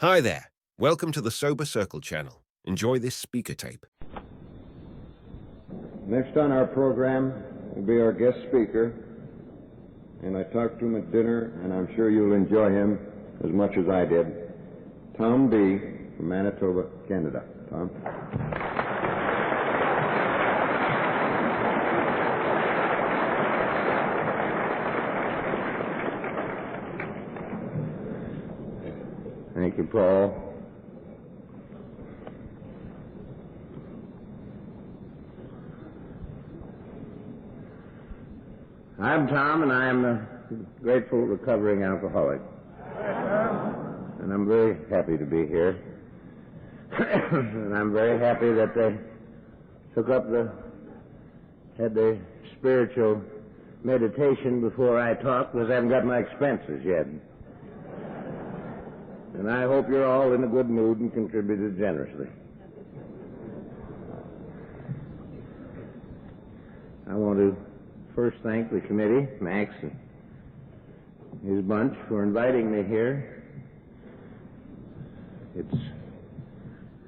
Hi there. Welcome to the Sober Circle channel. Enjoy this speaker tape. Next on our program will be our guest speaker, and I talked to him at dinner, and I'm sure you'll enjoy him as much as I did. Tom B. from Manitoba, Canada. Tom? Thank you, Paul. I'm Tom, and I am a grateful recovering alcoholic. And I'm very happy to be here. And I'm very happy that they had the spiritual meditation before I talk, because I haven't got my expenses yet. And I hope you're all in a good mood and contributed generously. I want to first thank the committee, Max and his bunch, for inviting me here. It's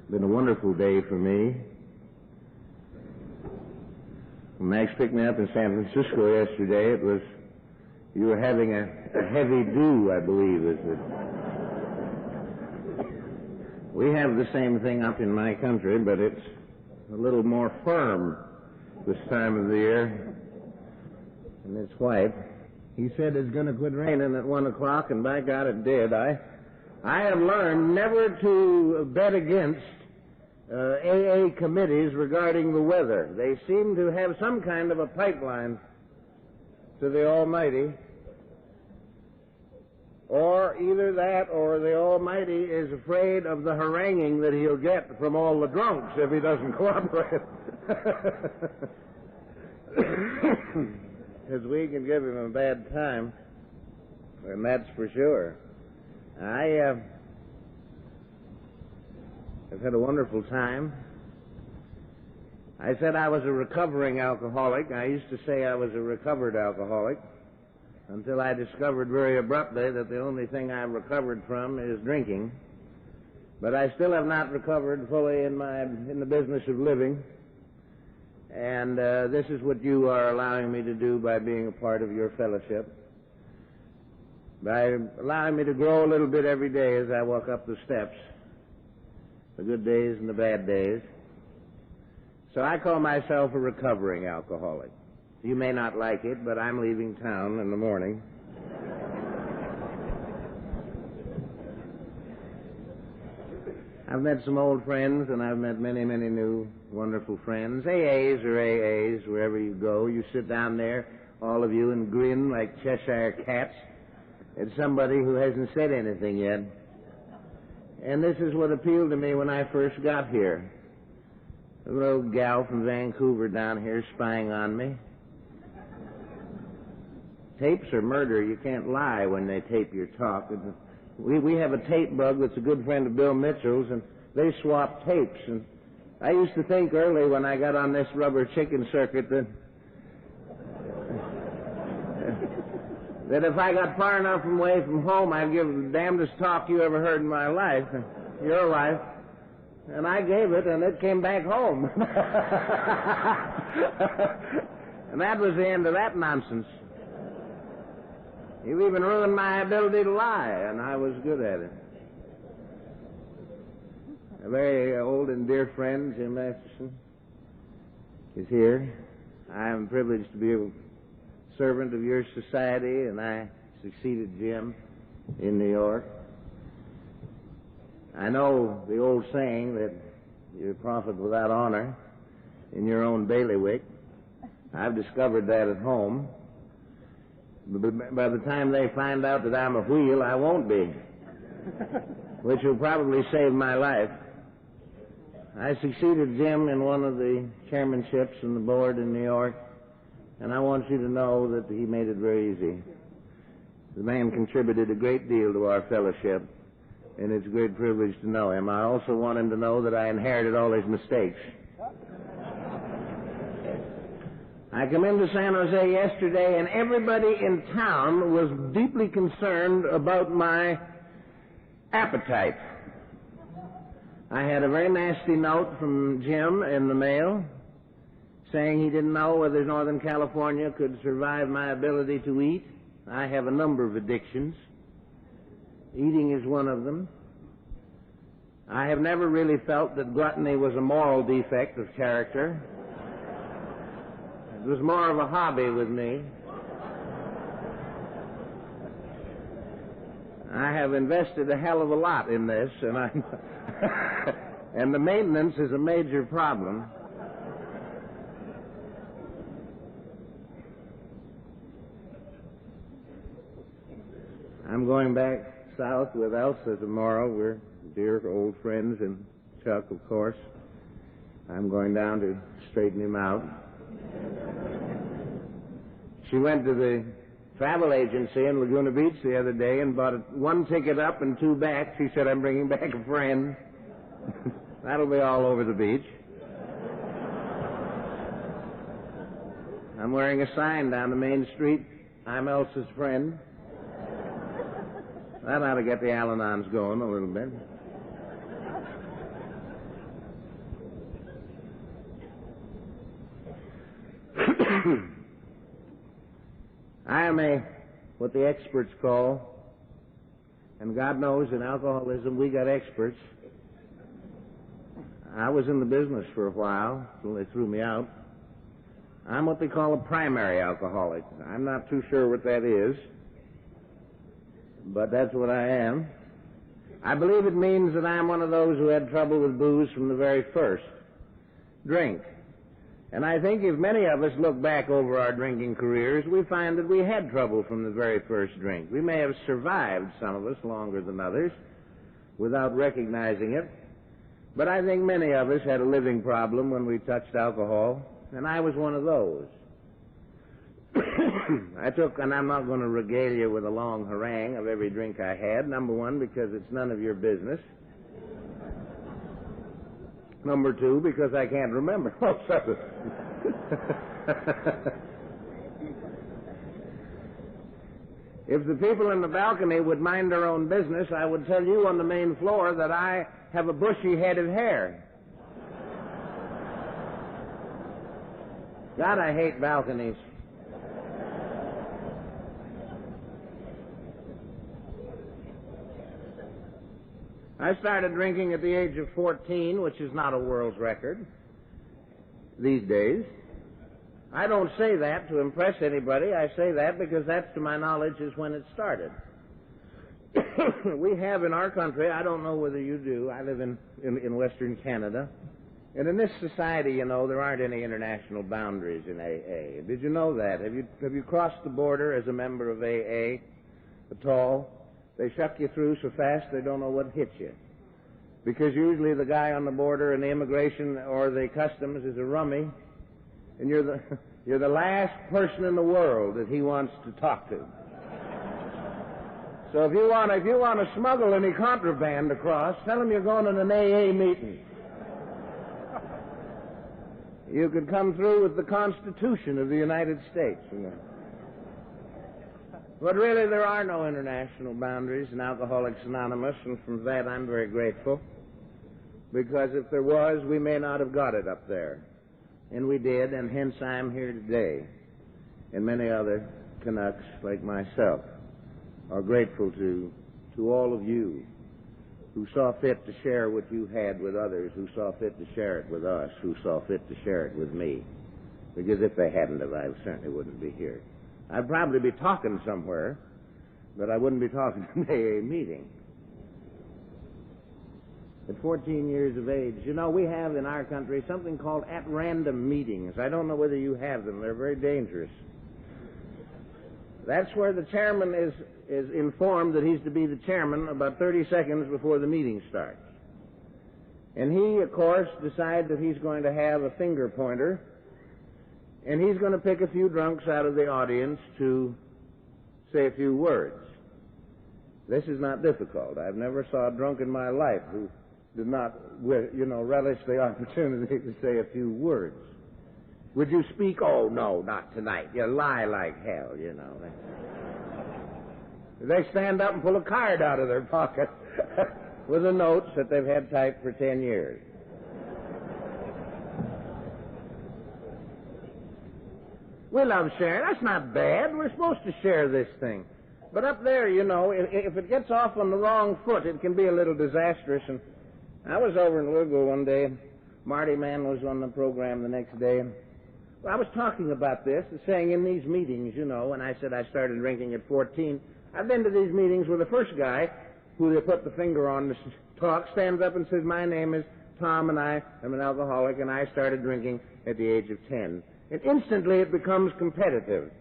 been a wonderful day for me. When Max picked me up in San Francisco yesterday, you were having a heavy dew, I believe, is it? We have the same thing up in my country, but it's a little more firm this time of the year. And it's white. He said it's going to quit raining at 1 o'clock, and by God it did. I have learned never to bet against AA committees regarding the weather. They seem to have some kind of a pipeline to the Almighty. Or either that or the Almighty is afraid of the haranguing that he'll get from all the drunks if he doesn't cooperate. Because we can give him a bad time, and that's for sure. I've had a wonderful time. I said I was a recovering alcoholic. I used to say I was a recovered alcoholic, until I discovered very abruptly that the only thing I've recovered from is drinking. But I still have not recovered fully in the business of living. And this is what you are allowing me to do by being a part of your fellowship, by allowing me to grow a little bit every day as I walk up the steps, the good days and the bad days. So I call myself a recovering alcoholic. You may not like it, but I'm leaving town in the morning. I've met some old friends, and I've met many, many new wonderful friends. AAs or AAs, wherever you go. You sit down there, all of you, and grin like Cheshire cats at somebody who hasn't said anything yet. And this is what appealed to me when I first got here. A little gal from Vancouver down here spying on me. Tapes are murder. You can't lie when they tape your talk. We have a tape bug that's a good friend of Bill Mitchell's, and they swap tapes. And I used to think early when I got on this rubber chicken circuit that if I got far enough away from home, I'd give the damnedest talk you ever heard in my life, your life. And I gave it, and it came back home. And that was the end of that nonsense. You even ruined my ability to lie, and I was good at it. A very old and dear friend, Jim Masterson, is here. I am privileged to be a servant of your society, and I succeeded Jim in New York. I know the old saying that you profit without honor in your own bailiwick. I've discovered that at home. But by the time they find out that I'm a wheel, I won't be, which will probably save my life. I succeeded Jim in one of the chairmanships in the board in New York, and I want you to know that he made it very easy. The man contributed a great deal to our fellowship, and it's a great privilege to know him. I also want him to know that I inherited all his mistakes. I come into San Jose yesterday, and everybody in town was deeply concerned about my appetite. I had a very nasty note from Jim in the mail saying he didn't know whether Northern California could survive my ability to eat. I have a number of addictions. Eating is one of them. I have never really felt that gluttony was a moral defect of character. It was more of a hobby with me. I have invested a hell of a lot in this, and and the maintenance is a major problem. I'm going back south with Elsa tomorrow. We're dear old friends, and Chuck, of course. I'm going down to straighten him out. She went to the travel agency in Laguna Beach the other day and bought one ticket up and two back. She said, I'm bringing back a friend. That'll be all over the beach. I'm wearing a sign down the main street. I'm Elsa's friend. That ought to get the Al-Anons going a little bit. I am what the experts call, and God knows in alcoholism we got experts. I was in the business for a while until they threw me out. I'm what they call a primary alcoholic. I'm not too sure what that is, but that's what I am. I believe it means that I'm one of those who had trouble with booze from the very first drink. And I think if many of us look back over our drinking careers, we find that we had trouble from the very first drink. We may have survived, some of us, longer than others, without recognizing it. But I think many of us had a living problem when we touched alcohol, and I was one of those. And I'm not going to regale you with a long harangue of every drink I had. Number one, because it's none of your business. Number two, because I can't remember most of it. If the people in the balcony would mind their own business, I would tell you on the main floor that I have a bushy head of hair. God, I hate balconies. I started drinking at the age of 14, which is not a world's record these days. I don't say that to impress anybody. I say that because that, to my knowledge, is when it started. We have in our country, I don't know whether you do, I live in Western Canada, and in this society, you know, there aren't any international boundaries in AA. Did you know that? Have you crossed the border as a member of AA at all? They shuck you through so fast they don't know what hit you. Because usually the guy on the border in the immigration or the customs is a rummy, and you're the last person in the world that he wants to talk to. So if you want to smuggle any contraband across, tell him you're going to an AA meeting. You could come through with the Constitution of the United States. You know. But really, there are no international boundaries in Alcoholics Anonymous, and from that I'm very grateful. Because if there was, we may not have got it up there. And we did, and hence I'm here today. And many other Canucks, like myself, are grateful to all of you who saw fit to share what you had with others, who saw fit to share it with us, who saw fit to share it with me. Because if they hadn't have, I certainly wouldn't be here. I'd probably be talking somewhere, but I wouldn't be talking in an AA meeting. At 14 years of age, you know, we have in our country something called at-random meetings. I don't know whether you have them. They're very dangerous. That's where the chairman is informed that he's to be the chairman about 30 seconds before the meeting starts. And he, of course, decides that he's going to have a finger pointer, and he's going to pick a few drunks out of the audience to say a few words. This is not difficult. I've never saw a drunk in my life who did not, relish the opportunity to say a few words. Would you speak? Oh, no, not tonight. You lie like hell, you know. They stand up and pull a card out of their pocket. with the notes that they've had typed for 10 years. We love sharing. That's not bad. We're supposed to share this thing. But up there, you know, if it gets off on the wrong foot, it can be a little disastrous. And I was over in Louisville one day, and Marty Mann was on the program the next day. And I was talking about this and saying in these meetings, you know, and I said I started drinking at 14. I've been to these meetings where the first guy, who they put the finger on to talk, stands up and says, my name is Tom, and I am an alcoholic, and I started drinking at the age of 10. And instantly it becomes competitive.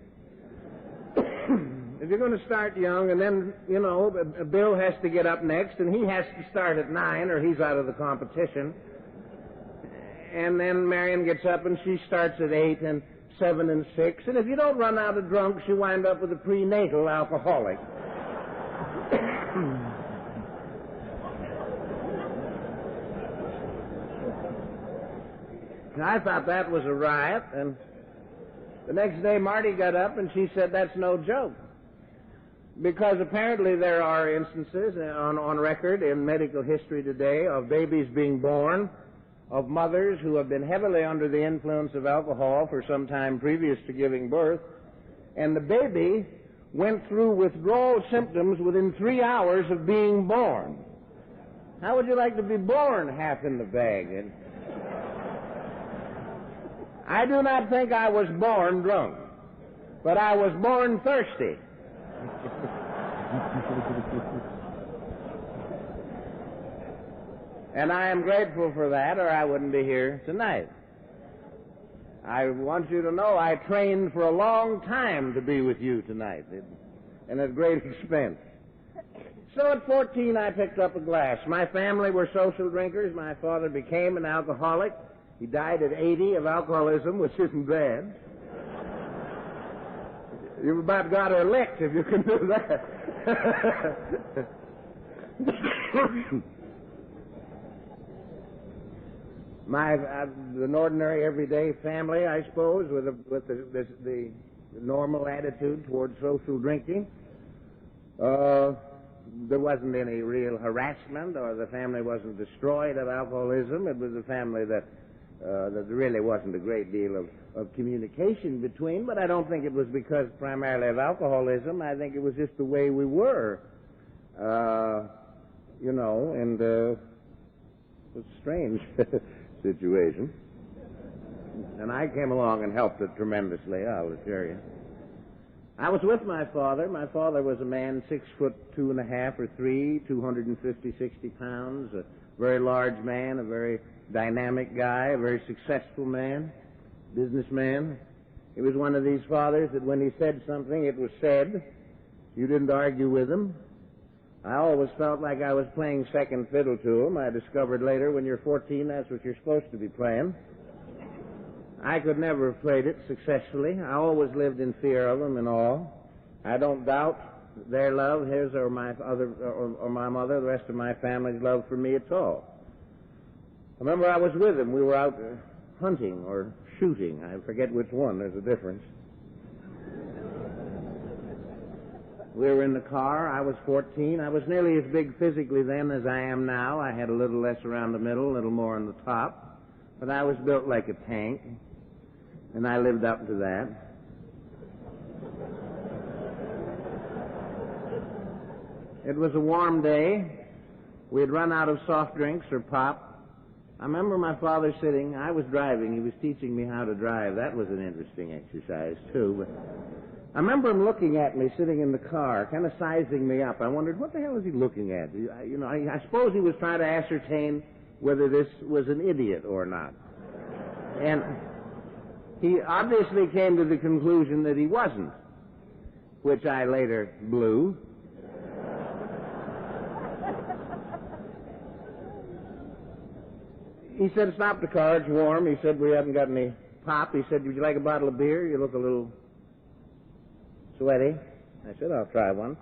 If you're going to start young, and then, you know, Bill has to get up next, and he has to start at 9, or he's out of the competition. And then Marion gets up, and she starts at 8, and 7, and 6. And if you don't run out of drunks, you wind up with a prenatal alcoholic. I thought that was a riot, and the next day Marty got up, and she said, that's no joke. Because apparently there are instances on record in medical history today of babies being born, of mothers who have been heavily under the influence of alcohol for some time previous to giving birth, and the baby went through withdrawal symptoms within 3 hours of being born. How would you like to be born half in the bag? And I do not think I was born drunk, but I was born thirsty. And I am grateful for that, or I wouldn't be here tonight. I want you to know I trained for a long time to be with you tonight, and at great expense. So at 14, I picked up a glass. My family were social drinkers. My father became an alcoholic. He died at 80 of alcoholism, which isn't bad. You've about got her licked if you can do that. An ordinary, everyday family, I suppose, with the normal attitude toward social drinking. There wasn't any real harassment, or the family wasn't destroyed of alcoholism. It was a family that there really wasn't a great deal of communication between, but I don't think it was because primarily of alcoholism. I think it was just the way we were, you know, and it was a strange situation. And I came along and helped it tremendously, I'll assure you. I was with my father. My father was a man 6'2.5" or 3, 250, 60 pounds, a very large man, a very dynamic guy, a very successful man, businessman. He was one of these fathers that when he said something, it was said. You didn't argue with him. I always felt like I was playing second fiddle to him. I discovered later when you're 14, that's what you're supposed to be playing. I could never have played it successfully. I always lived in fear of him and all. I don't doubt their love, his or my mother, the rest of my family's love for me at all. I remember I was with him. We were out hunting or shooting. I forget which one. There's a difference. We were in the car. I was 14. I was nearly as big physically then as I am now. I had a little less around the middle, a little more on the top. But I was built like a tank, and I lived up to that. It was a warm day. We had run out of soft drinks or pop. I remember my father sitting. I was driving. He was teaching me how to drive. That was an interesting exercise, too. But I remember him looking at me sitting in the car, kind of sizing me up. I wondered, what the hell is he looking at? You know, I suppose he was trying to ascertain whether this was an idiot or not. And he obviously came to the conclusion that he wasn't, which I later blew. He said, stop the car, it's warm. He said, we haven't got any pop. He said, would you like a bottle of beer? You look a little sweaty. I said, I'll try one.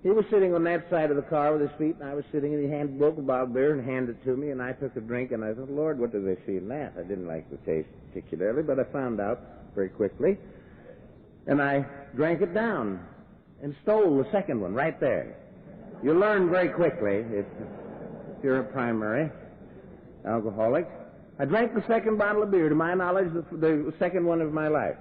He was sitting on that side of the car with his feet, and I was sitting, and he broke a bottle of beer and handed it to me, and I took a drink, and I thought, Lord, what do they see in that? I didn't like the taste particularly, but I found out very quickly. And I drank it down and stole the second one right there. You learn very quickly. you're a primary alcoholic. I drank the second bottle of beer, to my knowledge, the second one of my life.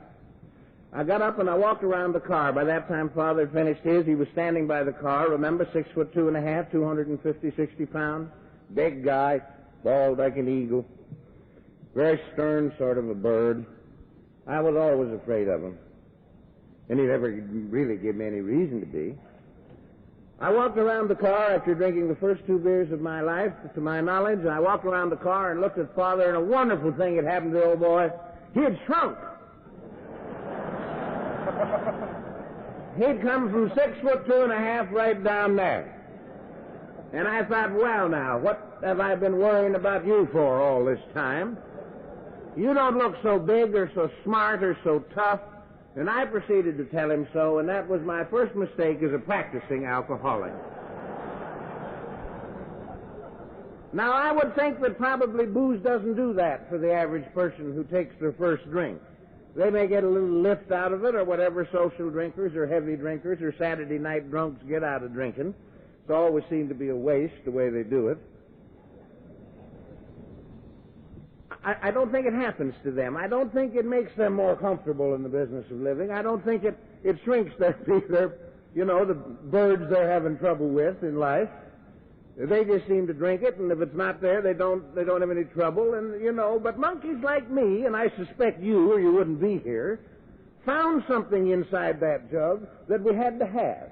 I got up and I walked around the car. By that time, Father had finished his. He was standing by the car. Remember, 6'2½", 250, 60 pounds. Big guy, bald like an eagle. Very stern sort of a bird. I was always afraid of him. And he never really gave me any reason to be. I walked around the car after drinking the first 2 beers of my life, to my knowledge, and I walked around the car and looked at Father, and a wonderful thing had happened to the old boy. He had shrunk. He'd come from 6'2½" right down there. And I thought, well now, what have I been worrying about you for all this time? You don't look so big or so smart or so tough. And I proceeded to tell him so, and that was my first mistake as a practicing alcoholic. Now, I would think that probably booze doesn't do that for the average person who takes their first drink. They may get a little lift out of it, or whatever social drinkers or heavy drinkers or Saturday night drunks get out of drinking. It's always seemed to be a waste the way they do it. I don't think it happens to them. I don't think it makes them more comfortable in the business of living. I don't think it shrinks their the birds they're having trouble with in life. They just seem to drink it, and if it's not there, they don't have any trouble. And but monkeys like me, and I suspect you, or you wouldn't be here, found something inside that jug that we had to have.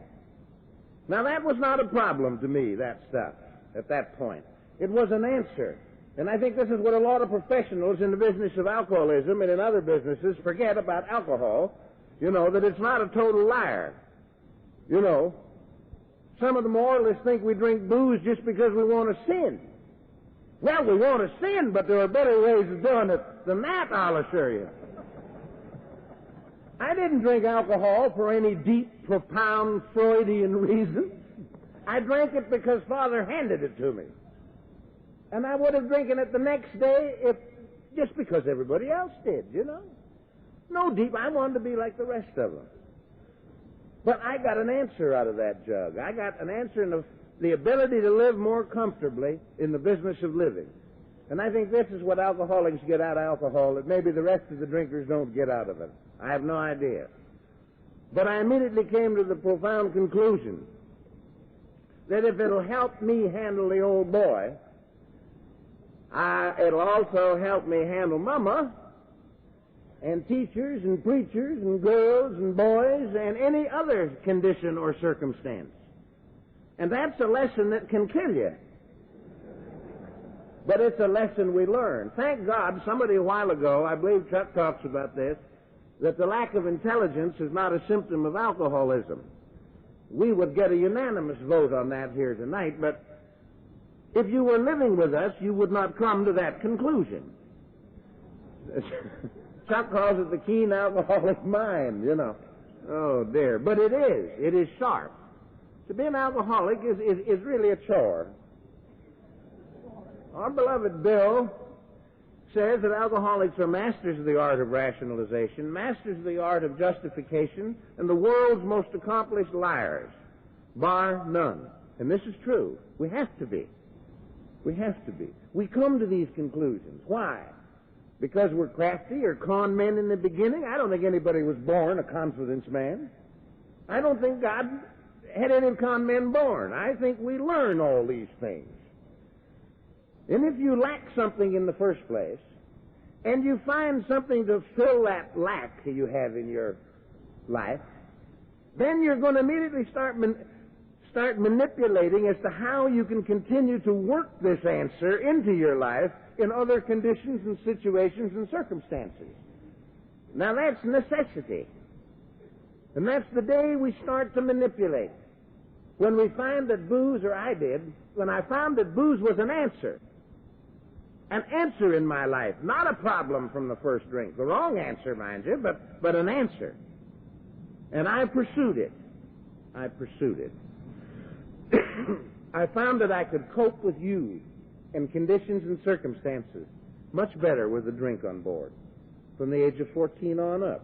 Now that was not a problem to me, that stuff, at that point. It was an answer. And I think this is what a lot of professionals in the business of alcoholism and in other businesses forget about alcohol, that it's not a total liar. Some of the moralists think we drink booze just because we want to sin. Well, we want to sin, but there are better ways of doing it than that, I'll assure you. I didn't drink alcohol for any deep, profound, Freudian reason. I drank it because Father handed it to me. And I would have drinking it the next day just because everybody else did, No deep. I wanted to be like the rest of them. But I got an answer out of that jug. I got an answer in the ability to live more comfortably in the business of living. And I think this is what alcoholics get out of alcohol that maybe the rest of the drinkers don't get out of it. I have no idea. But I immediately came to the profound conclusion that if it'll help me handle the old boy, it'll also help me handle Mama and teachers and preachers and girls and boys and any other condition or circumstance. And that's a lesson that can kill you. But it's a lesson we learn. Thank God, somebody a while ago, I believe Chuck talks about this, that the lack of intelligence is not a symptom of alcoholism. We would get a unanimous vote on that here tonight, but if you were living with us, you would not come to that conclusion. Chuck calls it the keen alcoholic mind, Oh, dear. But it is. It is sharp. To be an alcoholic is really a chore. Our beloved Bill says that alcoholics are masters of the art of rationalization, masters of the art of justification, and the world's most accomplished liars, bar none. And this is true. We have to be. We have to be. We come to these conclusions. Why? Because we're crafty or con men in the beginning? I don't think anybody was born a confidence man. I don't think God had any con men born. I think we learn all these things. And if you lack something in the first place, and you find something to fill that lack that you have in your life, then you're going to immediately start manipulating as to how you can continue to work this answer into your life in other conditions and situations and circumstances. Now that's necessity. And that's the day we start to manipulate. When we find that booze, or I did, when I found that booze was an answer in my life, not a problem from the first drink. The wrong answer, mind you, but an answer. And I pursued it. I found that I could cope with you and conditions and circumstances much better with a drink on board from the age of 14 on up.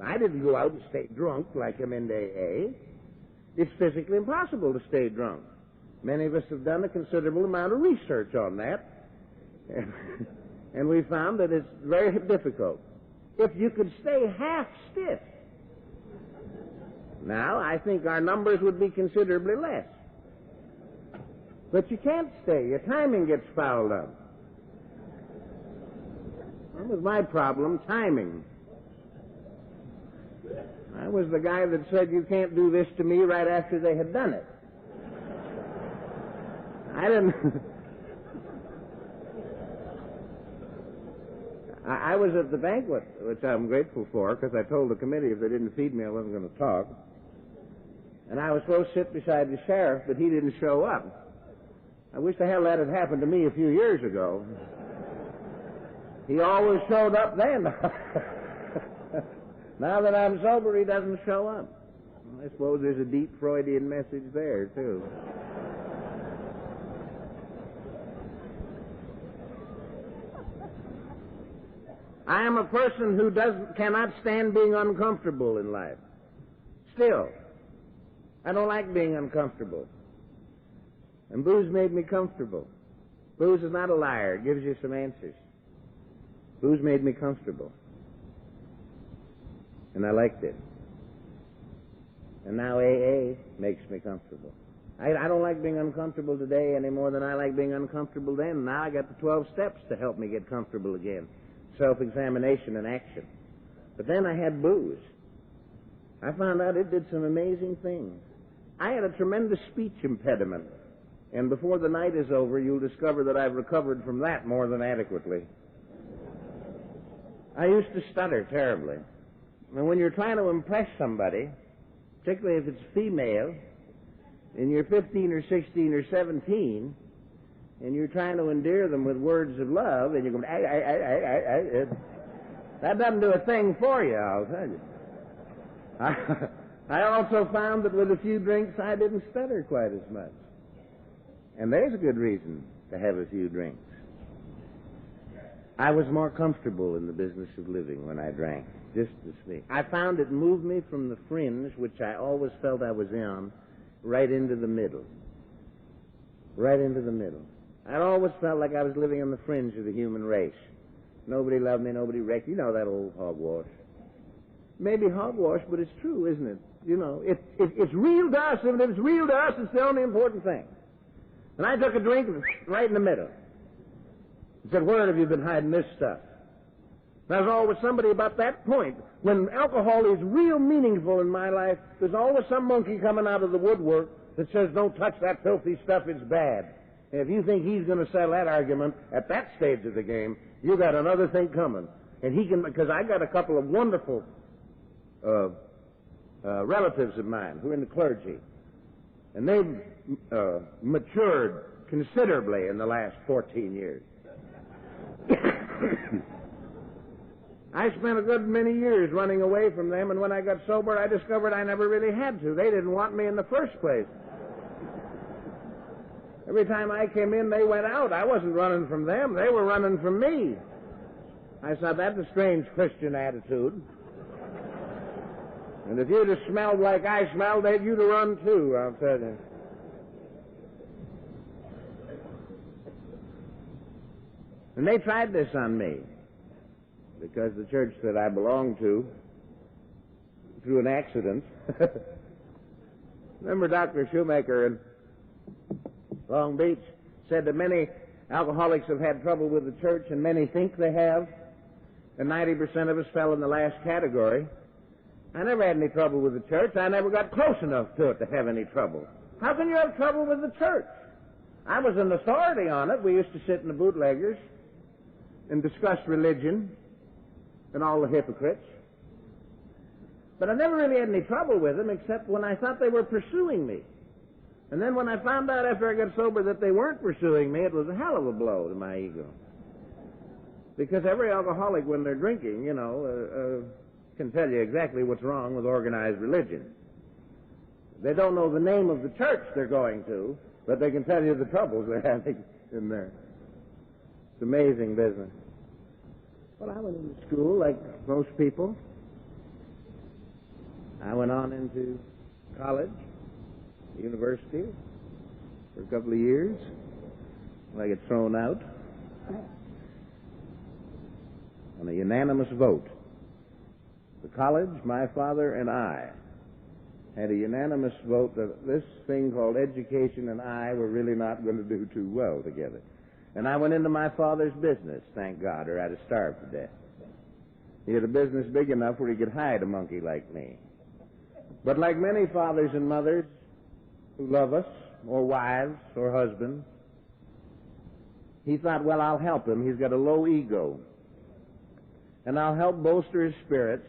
I didn't go out and stay drunk like I'm in AA. It's physically impossible to stay drunk. Many of us have done a considerable amount of research on that, and we found that it's very difficult. If you could stay half stiff, now I think our numbers would be considerably less. But you can't stay. Your timing gets fouled up. That was my problem, timing. I was the guy that said, you can't do this to me right after they had done it. I didn't... I was at the banquet, which I'm grateful for, because I told the committee if they didn't feed me, I wasn't going to talk. And I was supposed to sit beside the sheriff, but he didn't show up. I wish the hell that had happened to me a few years ago. He always showed up then. Now that I'm sober, he doesn't show up. I suppose there's a deep Freudian message there, too. I am a person who cannot stand being uncomfortable in life. Still, I don't like being uncomfortable. And booze made me comfortable. Booze is not a liar. It gives you some answers. Booze made me comfortable. And I liked it. And now AA makes me comfortable. I don't like being uncomfortable today any more than I like being uncomfortable then. Now I got the 12 steps to help me get comfortable again. Self-examination and action. But then I had booze. I found out it did some amazing things. I had a tremendous speech impediment. And before the night is over, you'll discover that I've recovered from that more than adequately. I used to stutter terribly. And when you're trying to impress somebody, particularly if it's female, and you're 15 or 16 or 17, and you're trying to endear them with words of love, and you go, that doesn't do a thing for you, I'll tell you. I also found that with a few drinks, I didn't stutter quite as much. And there's a good reason to have a few drinks. I was more comfortable in the business of living when I drank, just as me. I found it moved me from the fringe, which I always felt I was in, right into the middle. Right into the middle. I always felt like I was living on the fringe of the human race. Nobody loved me, nobody wrecked. You know that old hogwash. Maybe hogwash, but it's true, isn't it? You know, it's real to us, and if it's real to us, it's the only important thing. And I took a drink right in the middle. I said, where have you been hiding this stuff? There's always somebody about that point. When alcohol is real meaningful in my life, there's always some monkey coming out of the woodwork that says, don't touch that filthy stuff, it's bad. And if you think he's going to settle that argument at that stage of the game, you got another thing coming. And he can, because I got a couple of wonderful relatives of mine who are in the clergy. And they've matured considerably in the last 14 years. I spent a good many years running away from them, and when I got sober, I discovered I never really had to. They didn't want me in the first place. Every time I came in, they went out. I wasn't running from them. They were running from me. I thought, that's a strange Christian attitude. And if you'd have smelled like I smelled, you'd have run too, I'll tell you. And they tried this on me, because the church that I belonged to, through an accident, remember Dr. Shoemaker in Long Beach said that many alcoholics have had trouble with the church, and many think they have, and 90% of us fell in the last category. I never had any trouble with the church. I never got close enough to it to have any trouble. How can you have trouble with the church? I was an authority on it. We used to sit in the bootleggers and discuss religion and all the hypocrites. But I never really had any trouble with them, except when I thought they were pursuing me. And then when I found out after I got sober that they weren't pursuing me, it was a hell of a blow to my ego. Because every alcoholic, when they're drinking, can tell you exactly what's wrong with organized religion. They don't know the name of the church they're going to, but they can tell you the troubles they're having in there. It's amazing business. Well, I went into school like most people. I went on into college, university, for a couple of years when I get thrown out on a unanimous vote. The college, my father, and I had a unanimous vote that this thing called education and I were really not going to do too well together. And I went into my father's business, thank God, or I'd have starved to death. He had a business big enough where he could hide a monkey like me. But like many fathers and mothers who love us, or wives, or husbands, he thought, well, I'll help him. He's got a low ego. And I'll help bolster his spirits.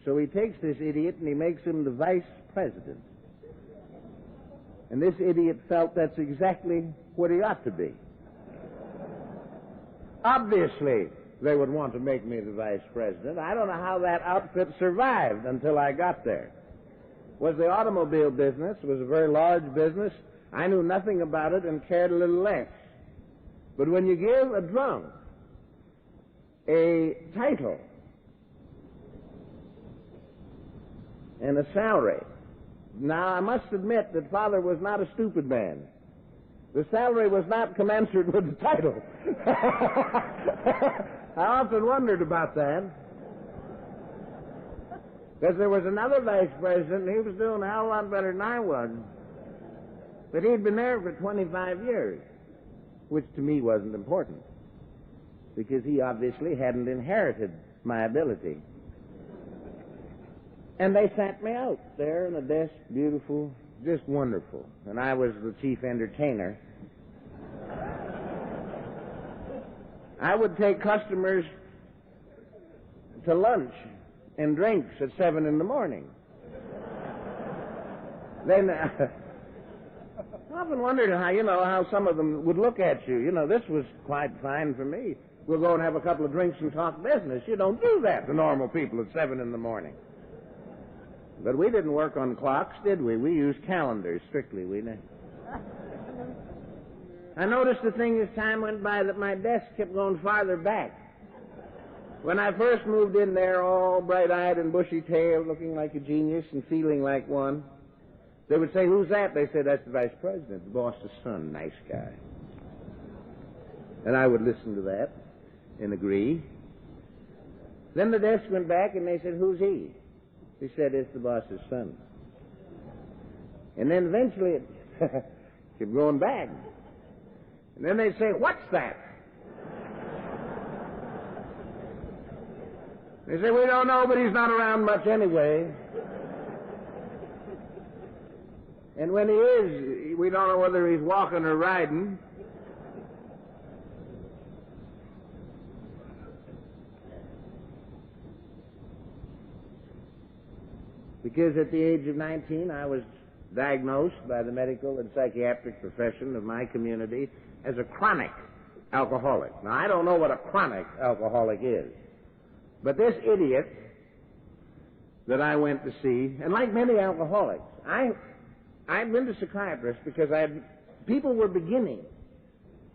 So he takes this idiot and he makes him the vice president. And this idiot felt that's exactly what he ought to be. Obviously, they would want to make me the vice president. I don't know how that outfit survived until I got there. Was the automobile business. It was a very large business. I knew nothing about it and cared a little less. But when you give a drunk a title and a salary, now I must admit that Father was not a stupid man. The salary was not commensurate with the title. I often wondered about that. Because there was another vice president, and he was doing a hell of a lot better than I was. But he'd been there for 25 years, which to me wasn't important, because he obviously hadn't inherited my ability. And they sat me out there in a desk, beautiful, just wonderful. And I was the chief entertainer. I would take customers to lunch and drinks at 7 in the morning. Then I often wondered how some of them would look at you. This was quite fine for me. We'll go and have a couple of drinks and talk business. You don't do that to normal people at 7 in the morning. But we didn't work on clocks, did we? We used calendars strictly. I noticed the thing as time went by that my desk kept going farther back. When I first moved in there, all bright-eyed and bushy-tailed, looking like a genius and feeling like one, they would say, "Who's that?" They said, "That's the vice president, the boss's son, nice guy." And I would listen to that and agree. Then the desk went back and they said, "Who's he?" He said, "It's the boss's son." And then eventually it kept going back. And then they'd say, "What's that?" They say, "We don't know, but he's not around much anyway." And when he is, we don't know whether he's walking or riding. Because at the age of 19, I was diagnosed by the medical and psychiatric profession of my community as a chronic alcoholic. Now, I don't know what a chronic alcoholic is. But this idiot that I went to see, and like many alcoholics, I'd been to psychiatrists because people were beginning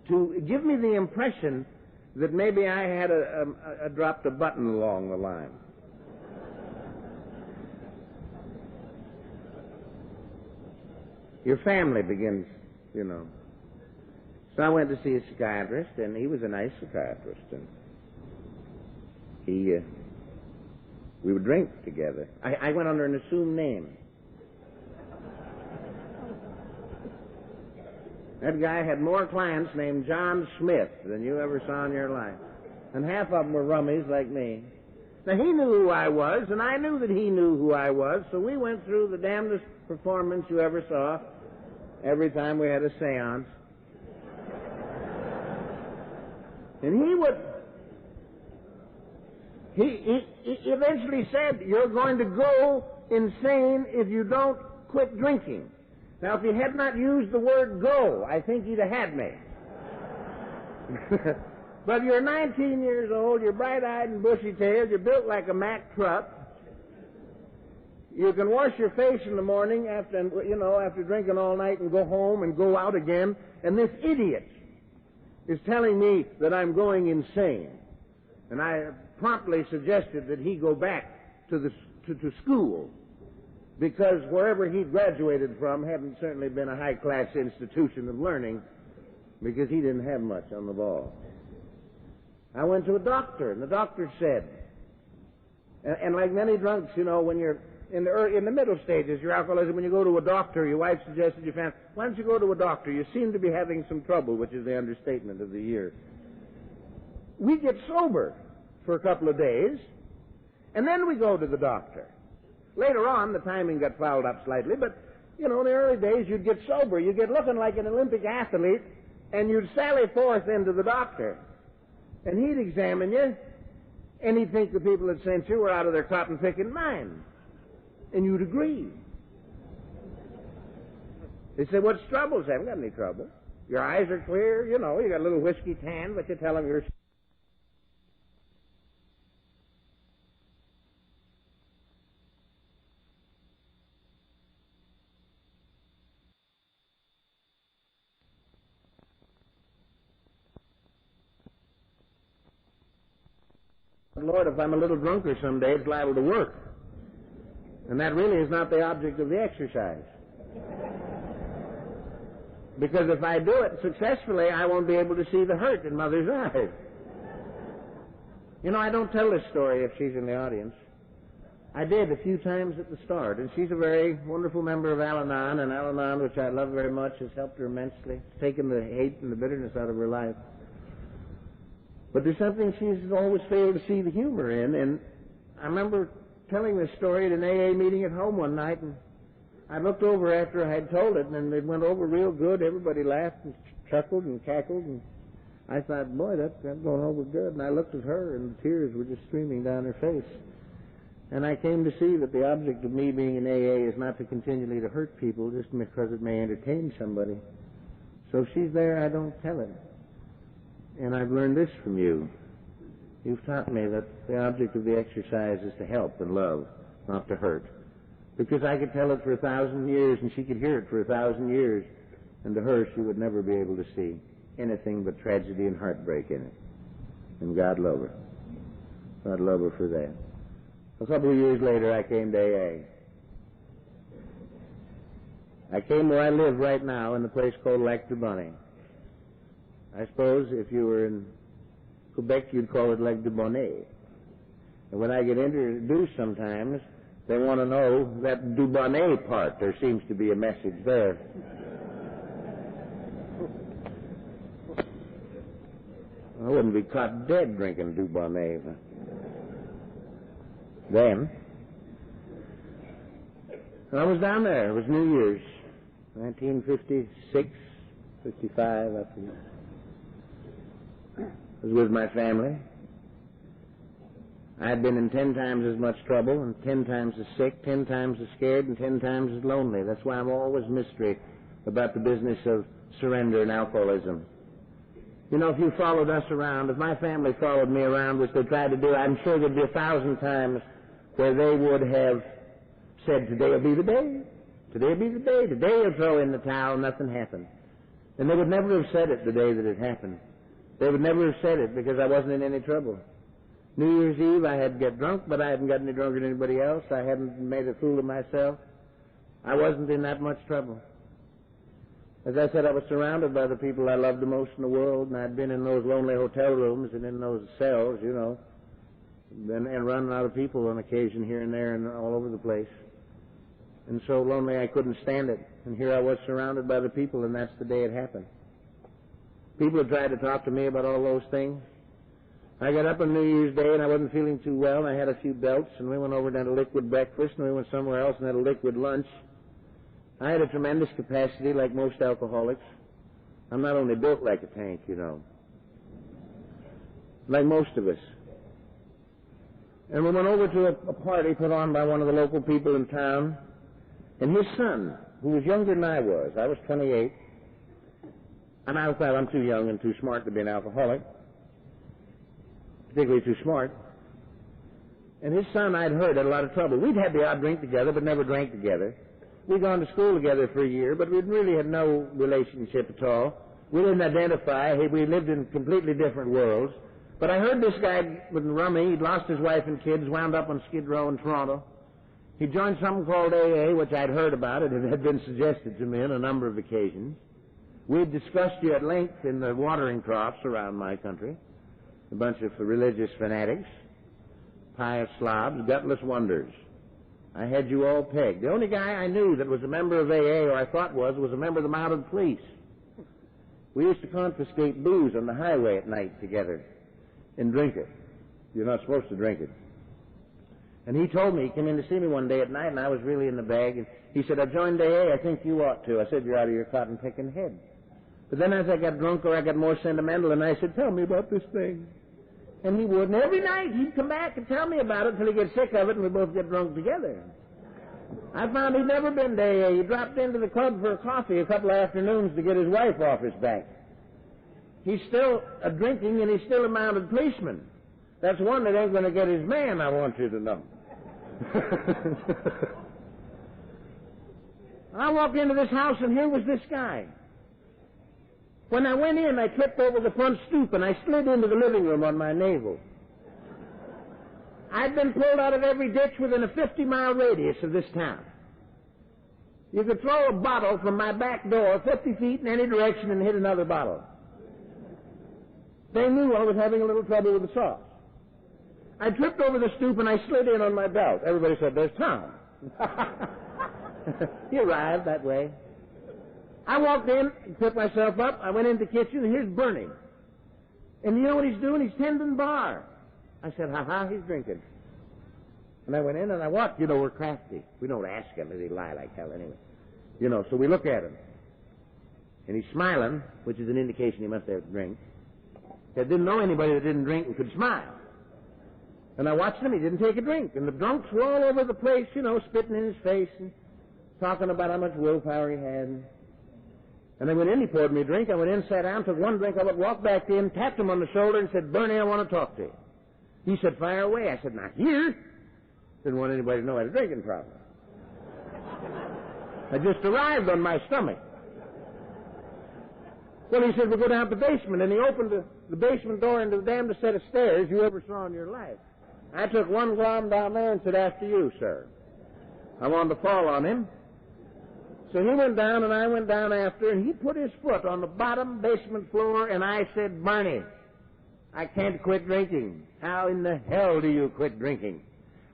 to give me the impression that maybe I had dropped a button along the line. Your family begins, So I went to see a psychiatrist, and he was a nice psychiatrist, and we would drink together. I went under an assumed name. That guy had more clients named John Smith than you ever saw in your life. And half of them were rummies like me. Now, he knew who I was, and I knew that he knew who I was, so we went through the damnedest performance you ever saw every time we had a seance. And he eventually said, "You're going to go insane if you don't quit drinking." Now, if he had not used the word "go," I think he'd have had me. But you're 19 years old, you're bright-eyed and bushy-tailed, you're built like a Mack truck. You can wash your face in the morning after drinking all night and go home and go out again, and this idiot is telling me that I'm going insane. And I promptly suggested that he go back to school because wherever he'd graduated from hadn't certainly been a high-class institution of learning, because he didn't have much on the ball. I went to a doctor, and the doctor said, and like many drunks, you know, when you're in the middle stages, your alcoholism, when you go to a doctor, your wife suggested you found, why don't you go to a doctor? You seem to be having some trouble, which is the understatement of the year. We get sober for a couple of days, and then we go to the doctor. Later on, the timing got fouled up slightly, but, you know, in the early days, you'd get sober. You'd get looking like an Olympic athlete, and you'd sally forth into the doctor. And he'd examine you, and he'd think the people that sent you were out of their cotton-picking mind. And you'd agree. They say, what's trouble? I haven't got any trouble. Your eyes are clear, you know, you got a little whiskey tan, but you tell them you're... Lord, if I'm a little drunker someday, it's liable to work. And that really is not the object of the exercise. Because if I do it successfully, I won't be able to see the hurt in Mother's eyes. You know, I don't tell this story if she's in the audience. I did a few times at the start, and she's a very wonderful member of Al-Anon, and Al-Anon, which I love very much, has helped her immensely. It's taken the hate and the bitterness out of her life. But there's something she's always failed to see the humor in, and I remember telling this story at an AA meeting at home one night, and I looked over after I had told it, and it went over real good. Everybody laughed and chuckled and cackled, and I thought, boy, that's going over good. And I looked at her, and the tears were just streaming down her face. And I came to see that the object of me being in AA is not to continually to hurt people just because it may entertain somebody. So if she's there, I don't tell it. And I've learned this from you. You've taught me that the object of the exercise is to help and love, not to hurt. Because I could tell it for 1,000 years, and she could hear it for 1,000 years, and to her she would never be able to see anything but tragedy and heartbreak in it. And God love her. God love her for that. A couple of years later, I came to AA. I came where I live right now in a place called Lac du Bonnet. I suppose if you were in Quebec, you'd call it Lac du Bonnet. And when I get introduced sometimes, they want to know that du Bonnet part. There seems to be a message there. I wouldn't be caught dead drinking du Bonnet. Then, I was down there. It was New Year's, 1956, 55, I think. I was with my family. I had been in 10 times as much trouble, and 10 times as sick, 10 times as scared, and 10 times as lonely. That's why I'm always mystery about the business of surrender and alcoholism. You know, if you followed us around, if my family followed me around, which they tried to do, I'm sure there'd be 1,000 times where they would have said, today will be the day. Today will be the day. Today you'll throw in the towel, nothing happened. And they would never have said it the day that it happened. They would never have said it because I wasn't in any trouble. New Year's Eve, I had to get drunk, but I hadn't got any drunker than anybody else. I hadn't made a fool of myself. I wasn't in that much trouble. As I said, I was surrounded by the people I loved the most in the world, and I'd been in those lonely hotel rooms and in those cells, you know, and running out of people on occasion here and there and all over the place. And so lonely I couldn't stand it. And here I was surrounded by the people, and that's the day it happened. People had tried to talk to me about all those things. I got up on New Year's Day, and I wasn't feeling too well, and I had a few belts, and we went over and had a liquid breakfast, and we went somewhere else and had a liquid lunch. I had a tremendous capacity, like most alcoholics. I'm not only built like a tank, you know, like most of us. And we went over to a party put on by one of the local people in town, and his son, who was younger than I was 28, and I thought I'm too young and too smart to be an alcoholic, particularly too smart. And his son, I'd heard, had a lot of trouble. We'd had the odd drink together, but never drank together. We'd gone to school together for a year, but we'd really had no relationship at all. We didn't identify. We lived in completely different worlds. But I heard this guy with rummy. He'd lost his wife and kids, wound up on Skid Row in Toronto. He joined something called AA, which I'd heard about. It had been suggested to me on a number of occasions. We'd discussed you at length in the watering troughs around my country. A bunch of religious fanatics, pious slobs, gutless wonders. I had you all pegged. The only guy I knew that was a member of AA, or I thought was a member of the mounted police. We used to confiscate booze on the highway at night together and drink it. You're not supposed to drink it. And he told me, he came in to see me one day at night, and I was really in the bag, and he said, I joined AA, I think you ought to. I said, you're out of your cotton-picking head. But then as I got drunker, I got more sentimental, and I said, tell me about this thing. And he would, and every night he'd come back and tell me about it until he'd get sick of it, and we both get drunk together. I found he'd never been to AA. He dropped into the club for a coffee a couple of afternoons to get his wife off his back. He's still drinking, and he's still a mounted policeman. That's one that ain't going to get his man, I want you to know. I walked into this house, and here was this guy. When I went in, I tripped over the front stoop, and I slid into the living room on my navel. I'd been pulled out of every ditch within a 50-mile radius of this town. You could throw a bottle from my back door 50 feet in any direction and hit another bottle. They knew I was having a little trouble with the sauce. I tripped over the stoop, and I slid in on my belt. Everybody said, there's Tom. He arrived that way. I walked in and picked myself up. I went into the kitchen, and here's Bernie. And you know what he's doing? He's tending bar. I said, ha-ha, he's drinking. And I went in, and I watched. You know, we're crafty. We don't ask him, and they lie like hell anyway. You know, so we look at him. And he's smiling, which is an indication he must have a drink. I didn't know anybody that didn't drink and could smile. And I watched him. He didn't take a drink. And the drunks were all over the place, you know, spitting in his face and talking about how much willpower he had. And I went in, he poured me a drink. I went in, sat down, took one drink. I walked back in, tapped him on the shoulder, and said, Bernie, I want to talk to you. He said, fire away. I said, not here. Didn't want anybody to know I had a drinking problem. I just arrived on my stomach. Well, he said, we'll go down to the basement. And he opened the basement door into the damnedest set of stairs you ever saw in your life. I took one glom down there and said, after you, sir. I wanted to fall on him. So he went down, and I went down after, and he put his foot on the bottom basement floor, and I said, Bernie, I can't quit drinking. How in the hell do you quit drinking?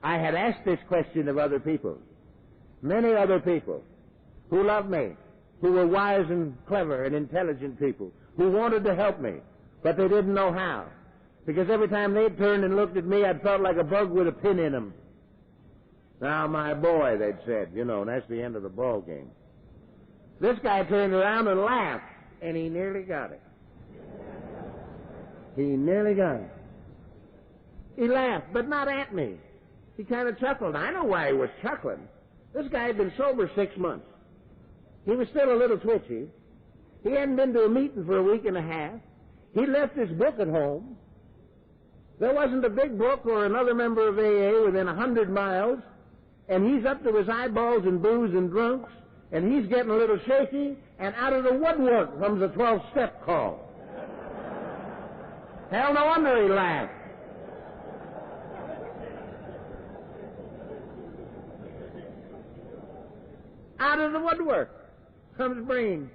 I had asked this question of other people, many other people who loved me, who were wise and clever and intelligent people, who wanted to help me, but they didn't know how. Because every time they'd turned and looked at me, I'd felt like a bug with a pin in him. Now, my boy, they'd said, you know, and that's the end of the ball game. This guy turned around and laughed, and he nearly got it. He nearly got it. He laughed, but not at me. He kind of chuckled. I know why he was chuckling. This guy had been sober 6 months. He was still a little twitchy. He hadn't been to a meeting for a week and a half. He left his book at home. There wasn't a big book or another member of AA within 100 miles, and he's up to his eyeballs in booze and drunks, and he's getting a little shaky, and out of the woodwork comes a 12-step call. Hell, no wonder he laughed. Out of the woodwork comes Breen,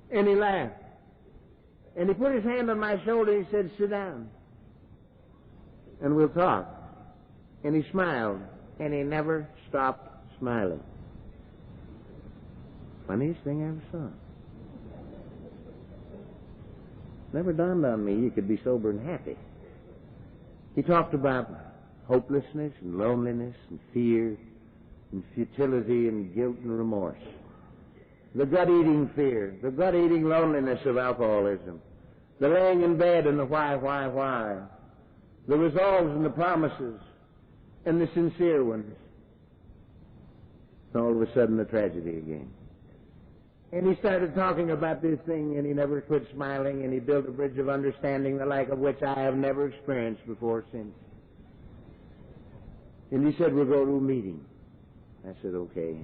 and he laughed. And he put his hand on my shoulder, and he said, sit down, and we'll talk. And he smiled, and he never stopped smiling. Funniest thing I ever saw. Never dawned on me you could be sober and happy. He talked about hopelessness and loneliness and fear and futility and guilt and remorse. The gut-eating fear, the gut-eating loneliness of alcoholism, the laying in bed and the why, the resolves and the promises and the sincere ones. And all of a sudden, the tragedy again. And he started talking about this thing, and he never quit smiling, and he built a bridge of understanding, the like of which I have never experienced before or since. And he said, we'll go to a meeting. I said, okay.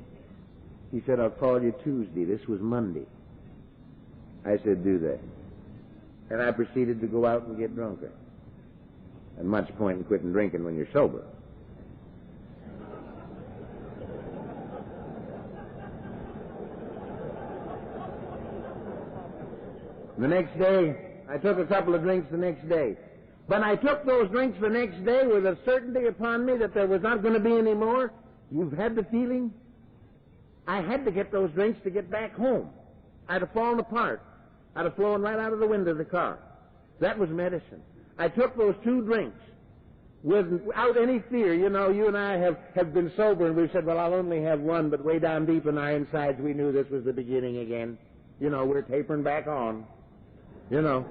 He said, I'll call you Tuesday. This was Monday. I said, do that. And I proceeded to go out and get drunker. And much point in quitting drinking when you're sober. The next day, I took a couple of drinks the next day. But I took those drinks the next day with a certainty upon me that there was not going to be any more. You've had the feeling? I had to get those drinks to get back home. I'd have fallen apart. I'd have flown right out of the window of the car. That was medicine. I took those 2 drinks without any fear. You know, you and I have been sober, and we've said, well, I'll only have one, but way down deep in our insides, we knew this was the beginning again. You know, we're tapering back on. You know.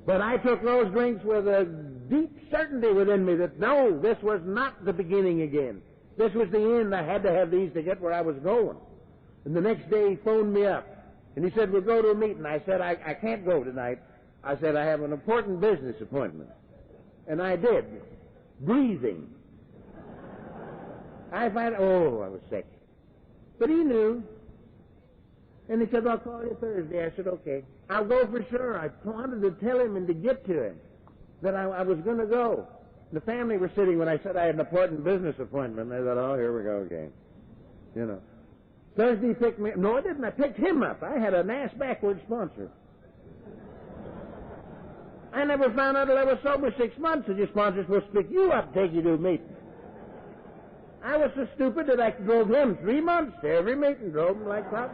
But I took those drinks with a deep certainty within me that, no, this was not the beginning again. This was the end. I had to have these to get where I was going. And the next day he phoned me up, and he said, we'll go to a meeting. I said, I can't go tonight. I said, I have an important business appointment. And I did. Breathing. I was sick. But he knew. And he said, I'll call you Thursday. I said, okay. I'll go for sure. I wanted to tell him and to get to him that I was going to go. The family were sitting when I said I had an important business appointment. They thought, oh, here we go again. You know. Thursday he picked me up. No, I didn't. I picked him up. I had an ass-backward sponsor. I never found out till I was sober 6 months that your sponsor's supposed to pick you up, take you to a meeting. I was so stupid that I drove him 3 months to every meeting, drove him like that.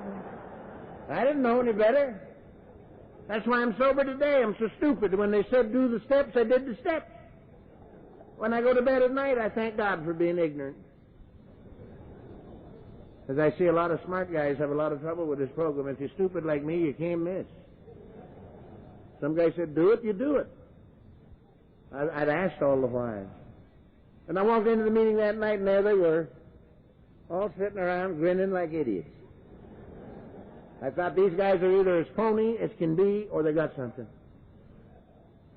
I didn't know any better. That's why I'm sober today. I'm so stupid. When they said do the steps, I did the steps. When I go to bed at night, I thank God for being ignorant. As I see a lot of smart guys have a lot of trouble with this program. If you're stupid like me, you can't miss. Some guy said, do it, you do it. I'd asked all the while. And I walked into the meeting that night, and there they were, all sitting around grinning like idiots. I thought these guys are either as phony as can be, or they got something.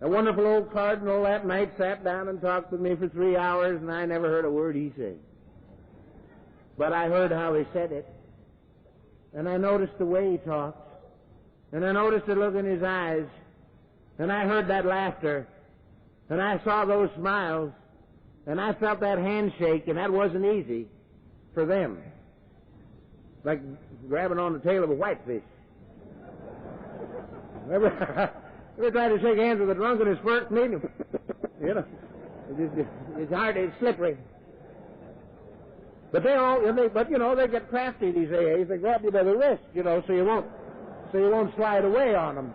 A wonderful old cardinal that night sat down and talked with me for 3 hours, and I never heard a word he said. But I heard how he said it. And I noticed the way he talked. And I noticed the look in his eyes. And I heard that laughter. And I saw those smiles. And I felt that handshake, and that wasn't easy for them. Like grabbing on the tail of a whitefish. Ever tried to shake hands with a drunk in his first meeting? You know, it's hard, it's slippery. But they get crafty, these AAs. They grab you by the wrist, you know, so you won't slide away on them.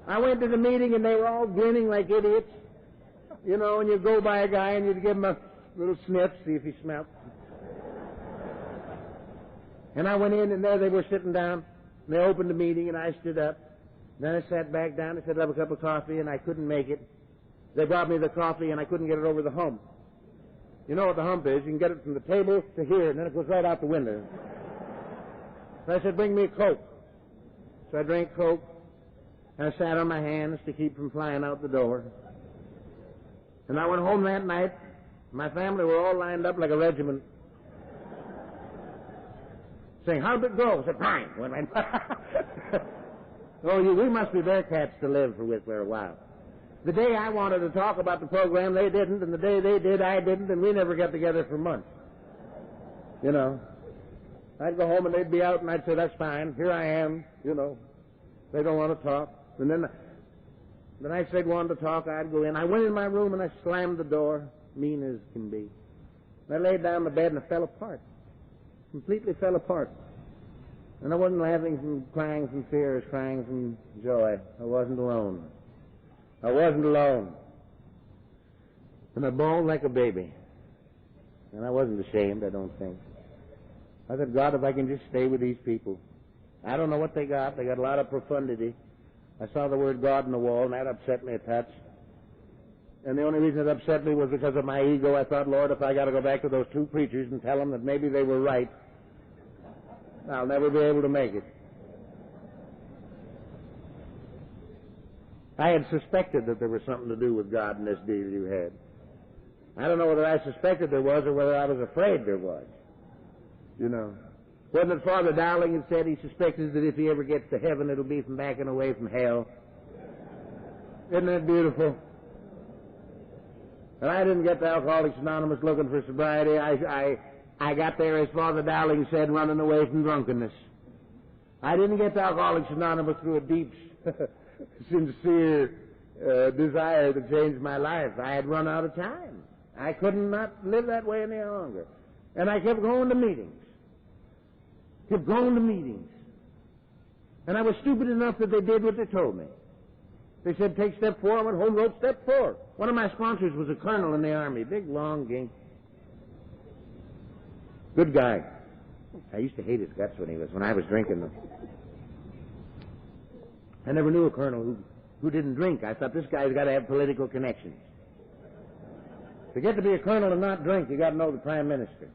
I went to the meeting, and they were all grinning like idiots. You know, and you'd go by a guy, and you'd give him a little sniff, see if he smelled. And I went in, and there they were sitting down. And they opened the meeting, and I stood up. Then I sat back down. I said, I'll have a cup of coffee, and I couldn't make it. They brought me the coffee, and I couldn't get it over the hump. You know what the hump is. You can get it from the table to here, and then it goes right out the window. So I said, bring me a Coke. So I drank Coke, and I sat on my hands to keep from flying out the door. And I went home that night. My family were all lined up like a regiment, saying, how'd it go? I said, fine. We must be bearcats to live for a while. The day I wanted to talk about the program, they didn't, and the day they did, I didn't, and we never got together for months. You know, I'd go home and they'd be out, and I'd say, that's fine, here I am, you know. They don't want to talk. And then the night they'd want to talk, I'd go in. I went in my room and I slammed the door, mean as can be. I laid down in the bed and I fell apart. Completely fell apart. And I wasn't laughing from crying from fear, I was crying from joy. I wasn't alone. I wasn't alone. And I bawled like a baby. And I wasn't ashamed, I don't think. I said, God, if I can just stay with these people. I don't know what they got. They got a lot of profundity. I saw the word God on the wall, and that upset me a touch. And the only reason it upset me was because of my ego. I thought, Lord, if I got to go back to those 2 preachers and tell them that maybe they were right, I'll never be able to make it. I had suspected that there was something to do with God in this deal you had. I don't know whether I suspected there was or whether I was afraid there was. You know. Wasn't it Father Dowling had said he suspected that if he ever gets to heaven, it'll be from backing away from hell? Isn't that beautiful? And I didn't get to Alcoholics Anonymous looking for sobriety. I I got there, as Father Dowling said, running away from drunkenness. I didn't get to Alcoholics Anonymous through a deep, sincere desire to change my life. I had run out of time. I couldn't not live that way any longer. And I kept going to meetings. Kept going to meetings. And I was stupid enough that they did what they told me. They said, take step 4. I went home, wrote step 4. One of my sponsors was a colonel in the Army, big, long gink. Good guy. I used to hate his guts when I was drinking them. I never knew a colonel who didn't drink. I thought this guy's got to have political connections. To get to be a colonel and not drink, you got to know the prime minister.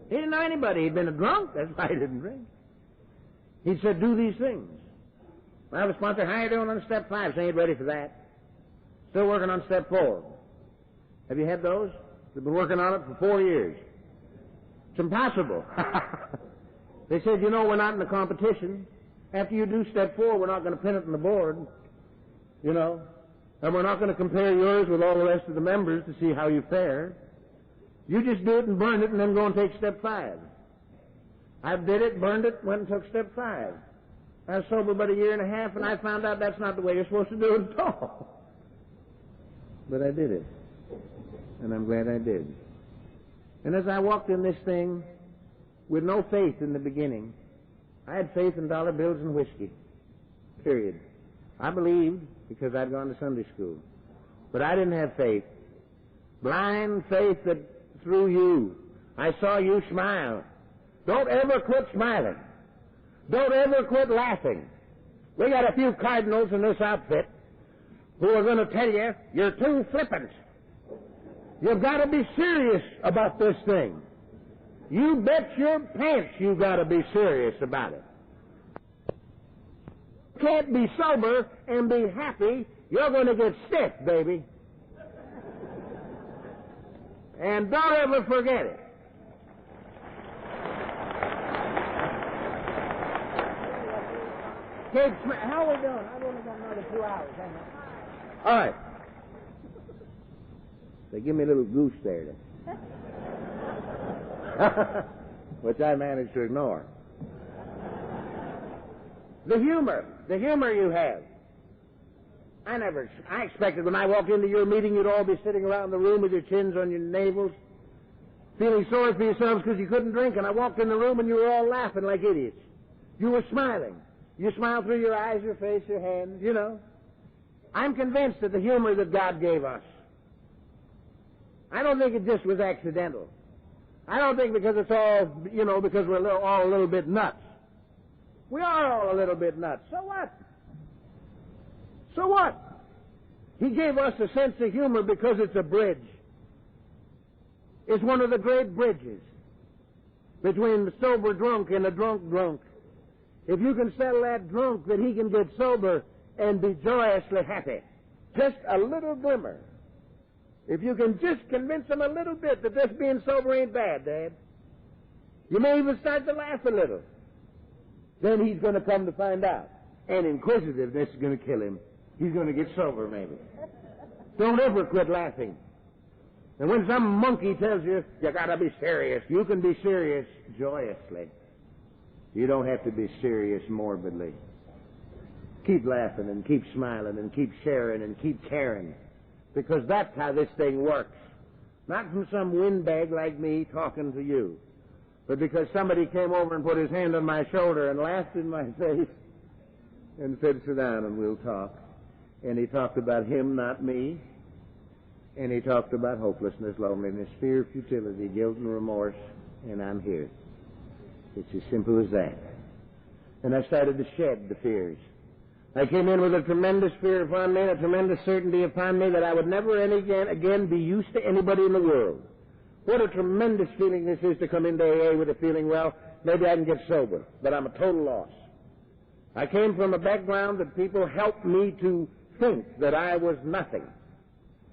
He didn't know anybody. He'd been a drunk. That's why he didn't drink. He said, do these things. I have a sponsor. How are you doing on step 5? So ain't ready for that. Still working on step 4. Have you had those? They've been working on it for 4 years. It's impossible. They said, you know, we're not in a competition. After you do step 4, we're not going to pin it on the board, you know, and we're not going to compare yours with all the rest of the members to see how you fare. You just do it and burn it and then go and take step 5. I did it, burned it, went and took step 5. I was sober about a year and a half, and I found out that's not the way you're supposed to do it at all. But I did it, and I'm glad I did. And as I walked in this thing with no faith in the beginning, I had faith in dollar bills and whiskey, period. I believed because I'd gone to Sunday school. But I didn't have faith. Blind faith that through you, I saw you smile. Don't ever quit smiling. Don't ever quit laughing. We got a few cardinals in this outfit who are going to tell you you're too flippant. You've got to be serious about this thing. You bet your pants you've got to be serious about it. You can't be sober and be happy. You're going to get sick, baby. And don't ever forget it. Kate Smith, how are we doing? I've only got another 2 hours. Hang on. All right. They give me a little goose there, which I managed to ignore. The humor you have. I expected when I walked into your meeting you'd all be sitting around the room with your chins on your navels, feeling sorry for yourselves because you couldn't drink, and I walked in the room and you were all laughing like idiots. You were smiling. You smiled through your eyes, your face, your hands, you know. I'm convinced that the humor that God gave us, I don't think it just was accidental. I don't think because it's all, you know, because we're all a little bit nuts. We are all a little bit nuts. So what? So what? He gave us a sense of humor because it's a bridge. It's one of the great bridges between the sober drunk and the drunk drunk. If you can settle that drunk, then he can get sober and be joyously happy. Just a little glimmer. If you can just convince him a little bit that this being sober ain't bad, Dad, you may even start to laugh a little. Then he's going to come to find out. And inquisitiveness is going to kill him. He's going to get sober, maybe. Don't ever quit laughing. And when some monkey tells you, you got to be serious, you can be serious joyously. You don't have to be serious morbidly. Keep laughing and keep smiling and keep sharing and keep caring. Because that's how this thing works. Not from some windbag like me talking to you, but because somebody came over and put his hand on my shoulder and laughed in my face and said, sit down and we'll talk. And he talked about him, not me. And he talked about hopelessness, loneliness, fear, futility, guilt, and remorse. And I'm here. It's as simple as that. And I started to shed the fears. I came in with a tremendous fear upon me and a tremendous certainty upon me that I would never again be used to anybody in the world. What a tremendous feeling this is to come into AA with a feeling, well, maybe I can get sober, but I'm a total loss. I came from a background that people helped me to think that I was nothing.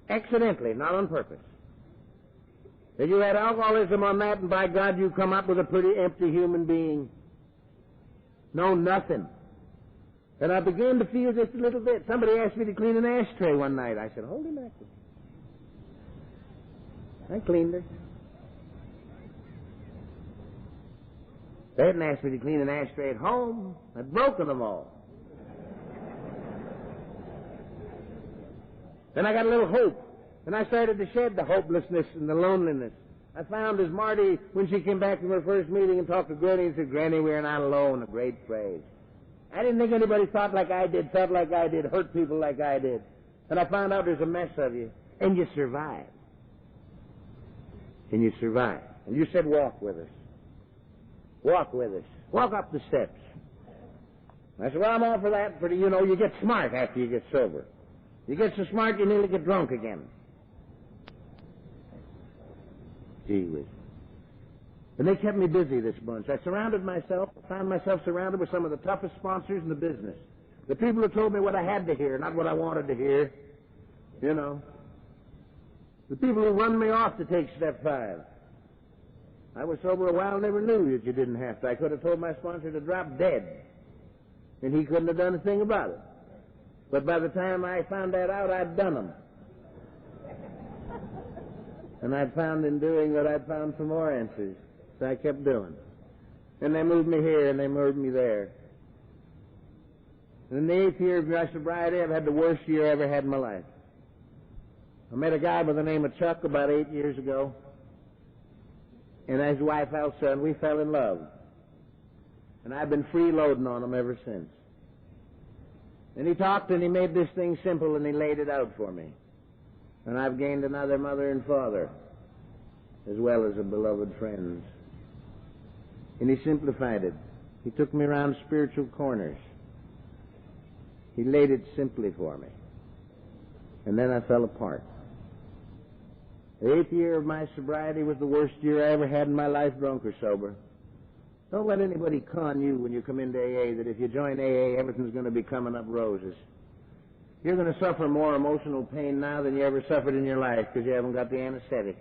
Accidentally, not on purpose. If you had alcoholism on that, and by God, you come up with a pretty empty human being. No, nothing. And I began to feel just a little bit. Somebody asked me to clean an ashtray one night. I said, holy mackerel. I cleaned it. They hadn't asked me to clean an ashtray at home. I'd broken them all. Then I got a little hope, and I started to shed the hopelessness and the loneliness. I found as Marty, when she came back from her first meeting and talked to Granny, and said, Granny, we're not alone, a great phrase. I didn't think anybody thought like I did, felt like I did, hurt people like I did. And I found out there's a mess of you, and you survived. And you survived. And you said, walk with us. Walk with us. Walk up the steps. I said, well, I'm all for that, but you know, you get smart after you get sober. You get so smart you nearly get drunk again. Gee whiz. And they kept me busy, this bunch. I found myself surrounded with some of the toughest sponsors in the business. The people who told me what I had to hear, not what I wanted to hear. You know. The people who run me off to take step 5. I was sober a while, never knew that you didn't have to. I could have told my sponsor to drop dead, and he couldn't have done a thing about it. But by the time I found that out, I'd done them. And I'd found in doing that I'd found some more answers. So I kept doing. And they moved me here, and they moved me there. And in the 8th year of my sobriety, I've had the worst year I ever had in my life. I met a guy by the name of Chuck about 8 years ago. And his wife, Elsa, and we fell in love. And I've been freeloading on him ever since. And he talked and he made this thing simple and he laid it out for me. And I've gained another mother and father, as well as a beloved friends. And he simplified it. He took me around spiritual corners. He laid it simply for me. And then I fell apart. The 8th year of my sobriety was the worst year I ever had in my life, drunk or sober. Don't let anybody con you when you come into AA that if you join AA, everything's going to be coming up roses. You're going to suffer more emotional pain now than you ever suffered in your life because you haven't got the anesthetic.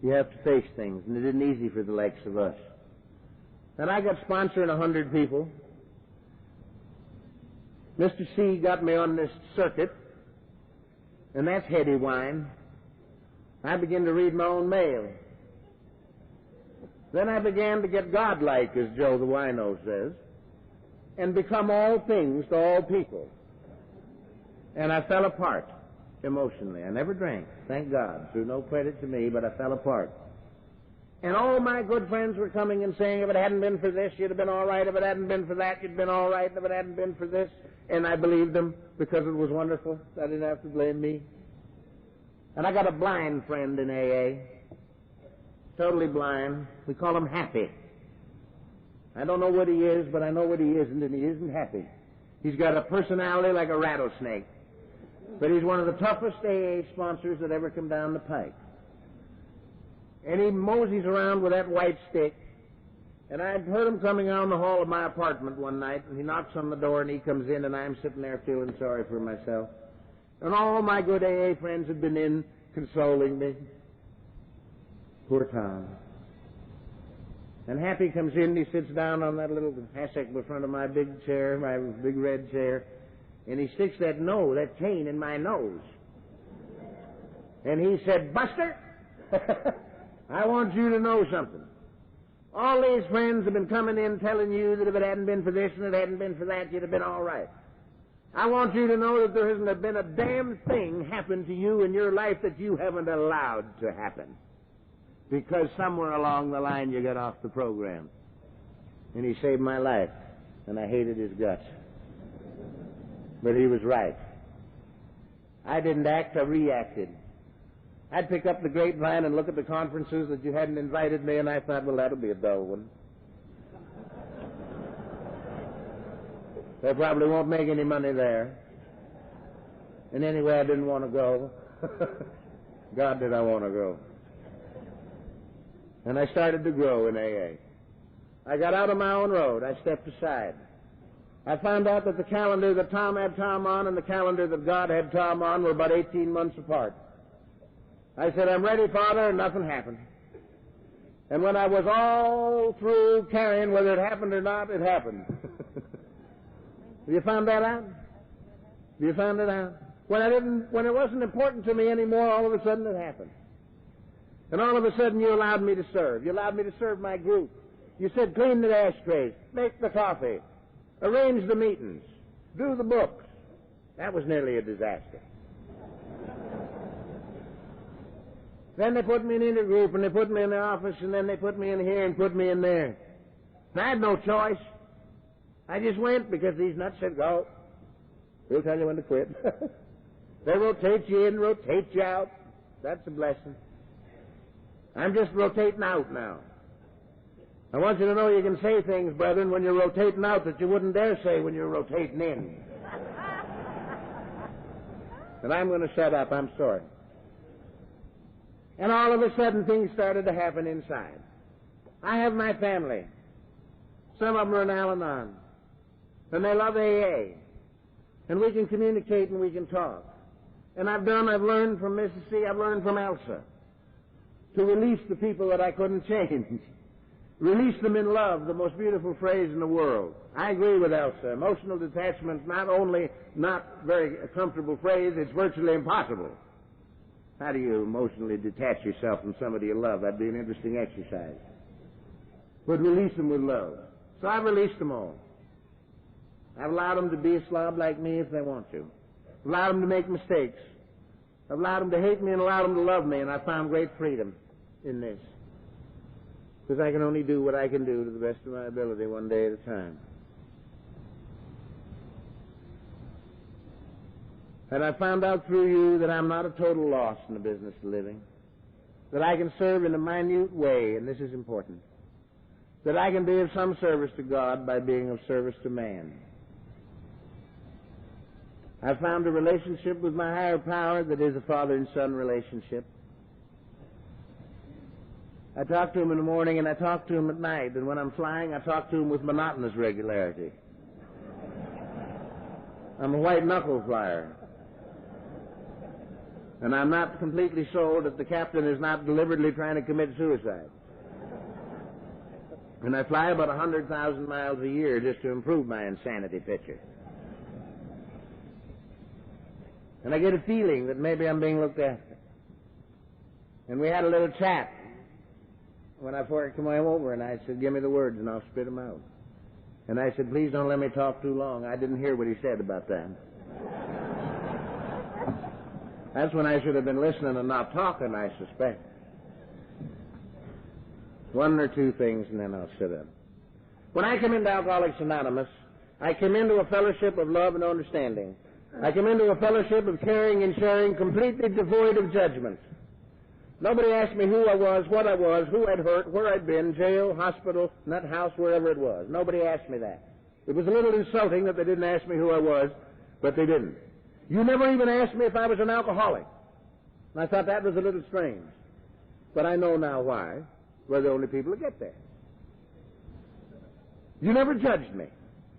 You have to face things, and it isn't easy for the likes of us. And I got sponsoring 100 people. Mr. C got me on this circuit, and that's heady wine. I began to read my own mail. Then I began to get godlike, as Joe the wino says, and become all things to all people. And I fell apart emotionally. I never drank, thank God, through no credit to me, but I fell apart. And all my good friends were coming and saying, if it hadn't been for this, you'd have been all right. If it hadn't been for that, you'd been all right. If it hadn't been for this. And I believed them because it was wonderful. I didn't have to blame me. And I got a blind friend in AA. Totally blind. We call him Happy. I don't know what he is, but I know what he isn't, and he isn't happy. He's got a personality like a rattlesnake. But he's one of the toughest AA sponsors that ever come down the pike. And he moseys around with that white stick. And I heard him coming down the hall of my apartment one night, and he knocks on the door, and he comes in, and I'm sitting there feeling sorry for myself. And all my good AA friends had been in consoling me. Poor Tom. And Happy comes in, and he sits down on that little hassock in front of my big chair, my big red chair, and he sticks that cane in my nose. And he said, Buster, I want you to know something. All these friends have been coming in telling you that if it hadn't been for this and it hadn't been for that, you'd have been all right. I want you to know that there hasn't been a damn thing happened to you in your life that you haven't allowed to happen. Because somewhere along the line you got off the program. And he saved my life, and I hated his guts. But he was right. I didn't act, I reacted. I'd pick up the grapevine and look at the conferences that you hadn't invited me, and I thought, well, that'll be a dull one. They probably won't make any money there. And anyway, I didn't want to go. God did I want to go. And I started to grow in AA. I got out of my own road. I stepped aside. I found out that the calendar that Tom had Tom on and the calendar that God had Tom on were about 18 months apart. I said, I'm ready, Father, and nothing happened. And when I was all through carrying, whether it happened or not, it happened. Have you found that out? Have you found it out? When it wasn't important to me anymore, all of a sudden it happened. And all of a sudden you allowed me to serve. You allowed me to serve my group. You said clean the ashtrays, make the coffee, arrange the meetings, do the books. That was nearly a disaster. Then they put me in intergroup, and they put me in the office, and then they put me in here and put me in there. And I had no choice. I just went because these nuts said, go. We'll tell you when to quit. They rotate you in, rotate you out. That's a blessing. I'm just rotating out now. I want you to know you can say things, brethren, when you're rotating out that you wouldn't dare say when you're rotating in. And I'm going to shut up. I'm sorry. And all of a sudden, things started to happen inside. I have my family. Some of them are in Al-Anon. And they love AA. And we can communicate and we can talk. And I've learned from Mrs. C., I've learned from Elsa to release the people that I couldn't change. Release them in love, the most beautiful phrase in the world. I agree with Elsa. Emotional detachment, not only not very comfortable phrase, it's virtually impossible. How do you emotionally detach yourself from somebody you love? That'd be an interesting exercise. But release them with love. So I've released them all. I've allowed them to be a slob like me if they want to. I've allowed them to make mistakes. I've allowed them to hate me and allowed them to love me, and I've found great freedom in this. Because I can only do what I can do to the best of my ability one day at a time. And I found out through you that I'm not a total loss in the business of living. That I can serve in a minute way, and this is important. That I can be of some service to God by being of service to man. I found a relationship with my higher power that is a father and son relationship. I talk to him in the morning and I talk to him at night, and when I'm flying, I talk to him with monotonous regularity. I'm a white knuckle flyer. And I'm not completely sold that the captain is not deliberately trying to commit suicide. And I fly about 100,000 miles a year just to improve my insanity picture. And I get a feeling that maybe I'm being looked after. And we had a little chat when I first came over, and I said, give me the words and I'll spit them out. And I said, please don't let me talk too long. I didn't hear what he said about that. That's when I should have been listening and not talking, I suspect. One or two things, and then I'll sit up. When I come into Alcoholics Anonymous, I come into a fellowship of love and understanding. I come into a fellowship of caring and sharing, completely devoid of judgment. Nobody asked me who I was, what I was, who I'd hurt, where I'd been, jail, hospital, nut house, wherever it was. Nobody asked me that. It was a little insulting that they didn't ask me who I was, but they didn't. You never even asked me if I was an alcoholic. And I thought that was a little strange. But I know now why. We're the only people who get there. You never judged me.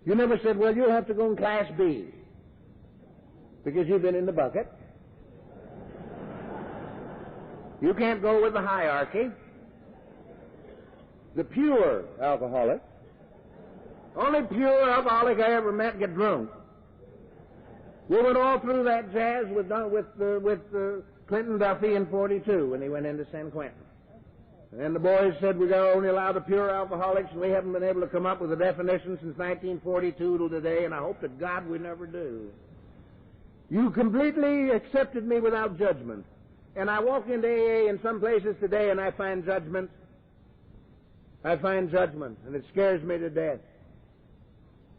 You never said, well, you'll have to go in Class B because you've been in the bucket. You can't go with the hierarchy. The pure alcoholic, only pure alcoholic I ever met get drunk. We went all through that jazz with Clinton Duffy in 42 when he went into San Quentin. And the boys said we're going to only allow the pure alcoholics, and we haven't been able to come up with a definition since 1942 till today, and I hope to God we never do. You completely accepted me without judgment. And I walk into AA in some places today and I find judgment. I find judgment, and it scares me to death.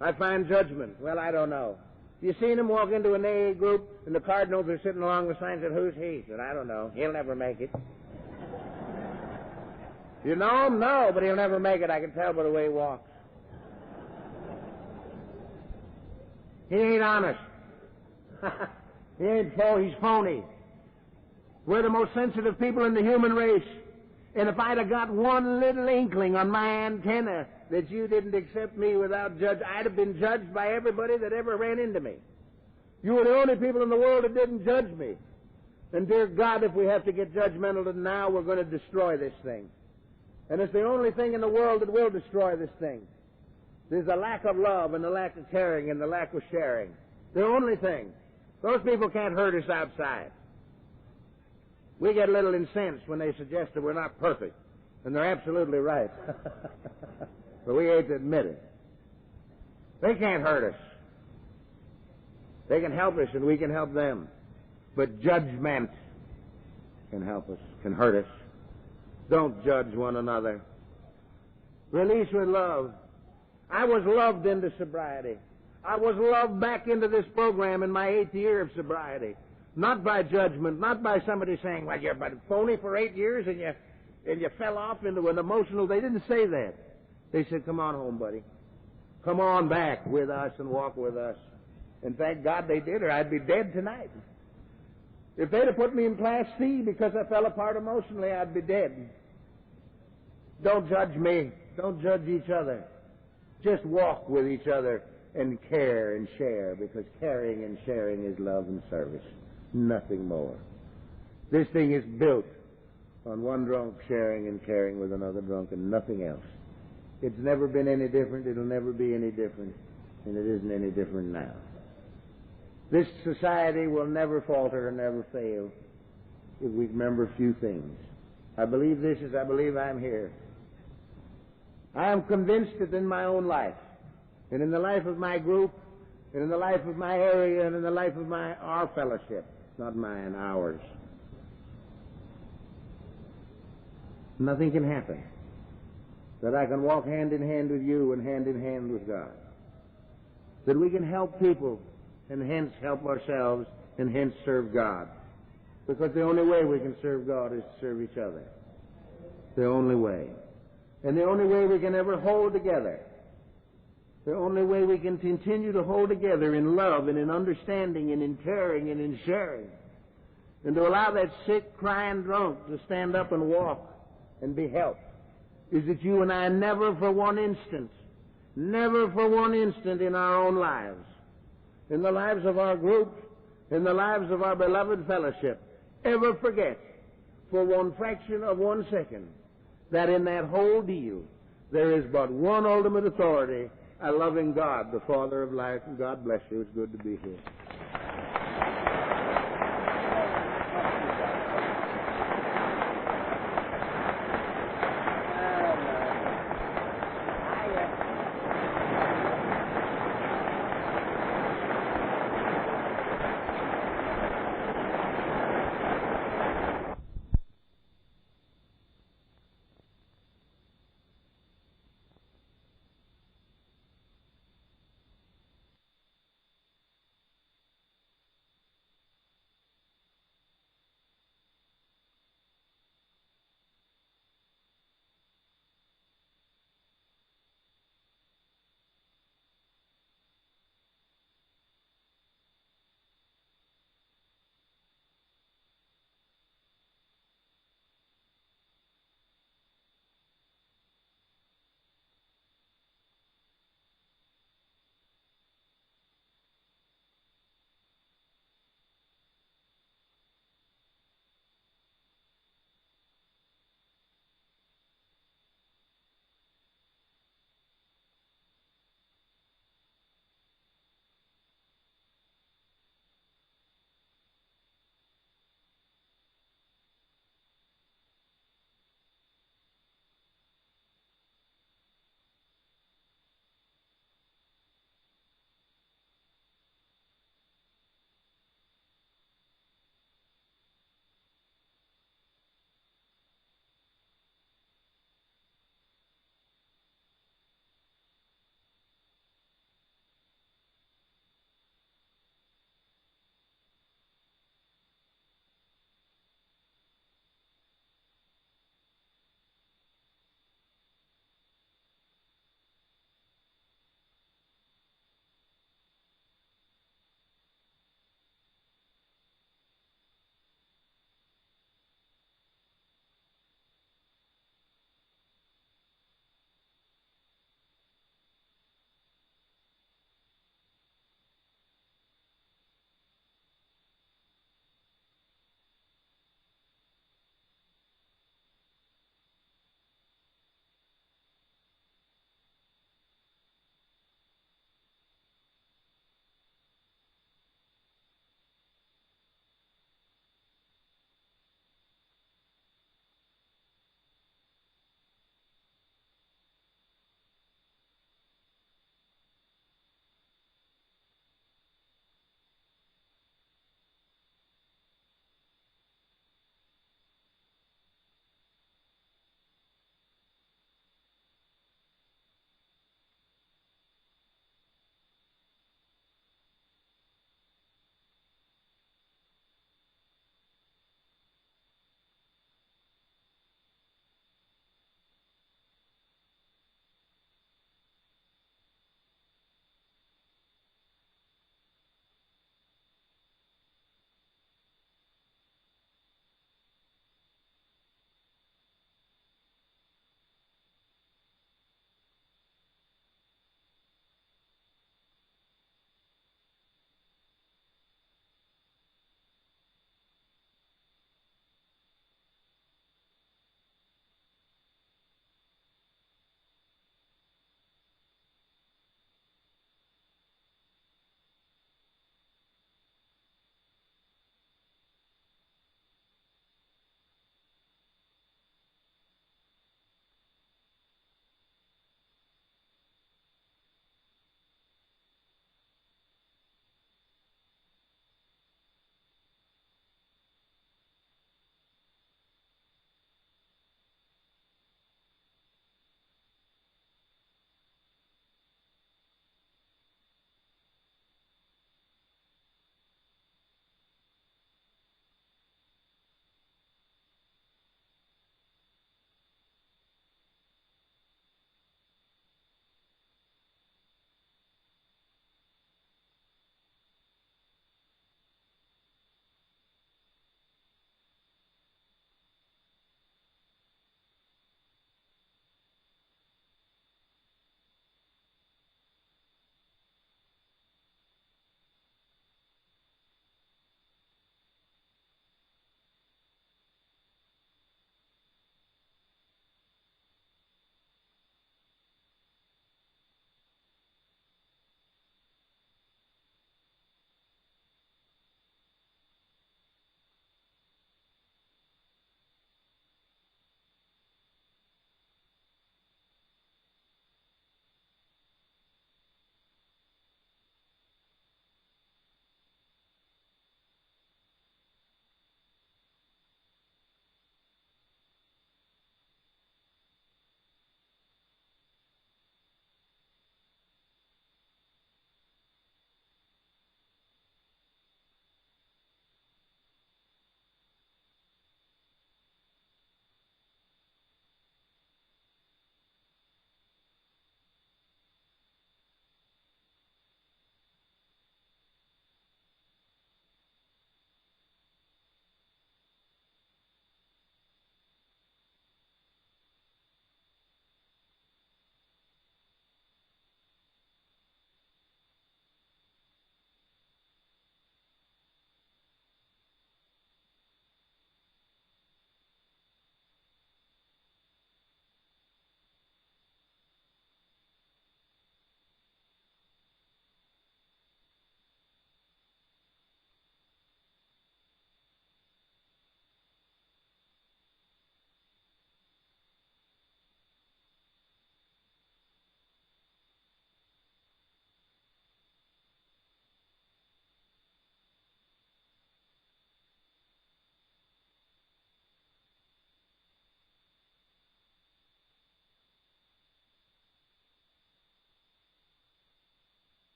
I find judgment. Well, I don't know. You seen him walk into an AA group and the cardinals are sitting along the sign and said, who's he? Said, I don't know. He'll never make it. You know him? No, but he'll never make it. I can tell by the way he walks. He ain't honest. He ain't he's phony. We're the most sensitive people in the human race. And if I'd have got one little inkling on my antenna that you didn't accept me without judge, I'd have been judged by everybody that ever ran into me. You were the only people in the world that didn't judge me. And dear God, if we have to get judgmental, then now we're going to destroy this thing. And it's the only thing in the world that will destroy this thing. There's a lack of love and the lack of caring and the lack of sharing. The only thing. Those people can't hurt us outside. We get a little incensed when they suggest that we're not perfect. And they're absolutely right. But we hate to admit it. They can't hurt us. They can help us and we can help them. But judgment can help us, can hurt us. Don't judge one another. Release with love. I was loved into sobriety. I was loved back into this program in my 8th year of sobriety. Not by judgment, not by somebody saying, well, you're but phony for 8 years and you fell off into an emotional. They didn't say that. They said, come on home, buddy. Come on back with us and walk with us. And thank God they did, or I'd be dead tonight. If they'd have put me in Class C because I fell apart emotionally, I'd be dead. Don't judge me. Don't judge each other. Just walk with each other and care and share, because caring and sharing is love and service. Nothing more. This thing is built on one drunk sharing and caring with another drunk and nothing else. It's never been any different. It'll never be any different. And it isn't any different now. This society will never falter and never fail if we remember a few things. I believe this as I believe I'm here. I am convinced that in my own life, and in the life of my group, and in the life of my area, and in the life of our fellowship, not mine, ours, nothing can happen that I can walk hand in hand with you and hand in hand with God. That we can help people and hence help ourselves and hence serve God. Because the only way we can serve God is to serve each other. The only way. And the only way we can ever hold together, the only way we can continue to hold together in love and in understanding and in caring and in sharing, and to allow that sick, crying drunk to stand up and walk and be helped, is that you and I never for one instant in our own lives, in the lives of our group, in the lives of our beloved fellowship, ever forget for one fraction of 1 second that in that whole deal there is but one ultimate authority, a loving God, the Father of life. And God bless you. It's good to be here.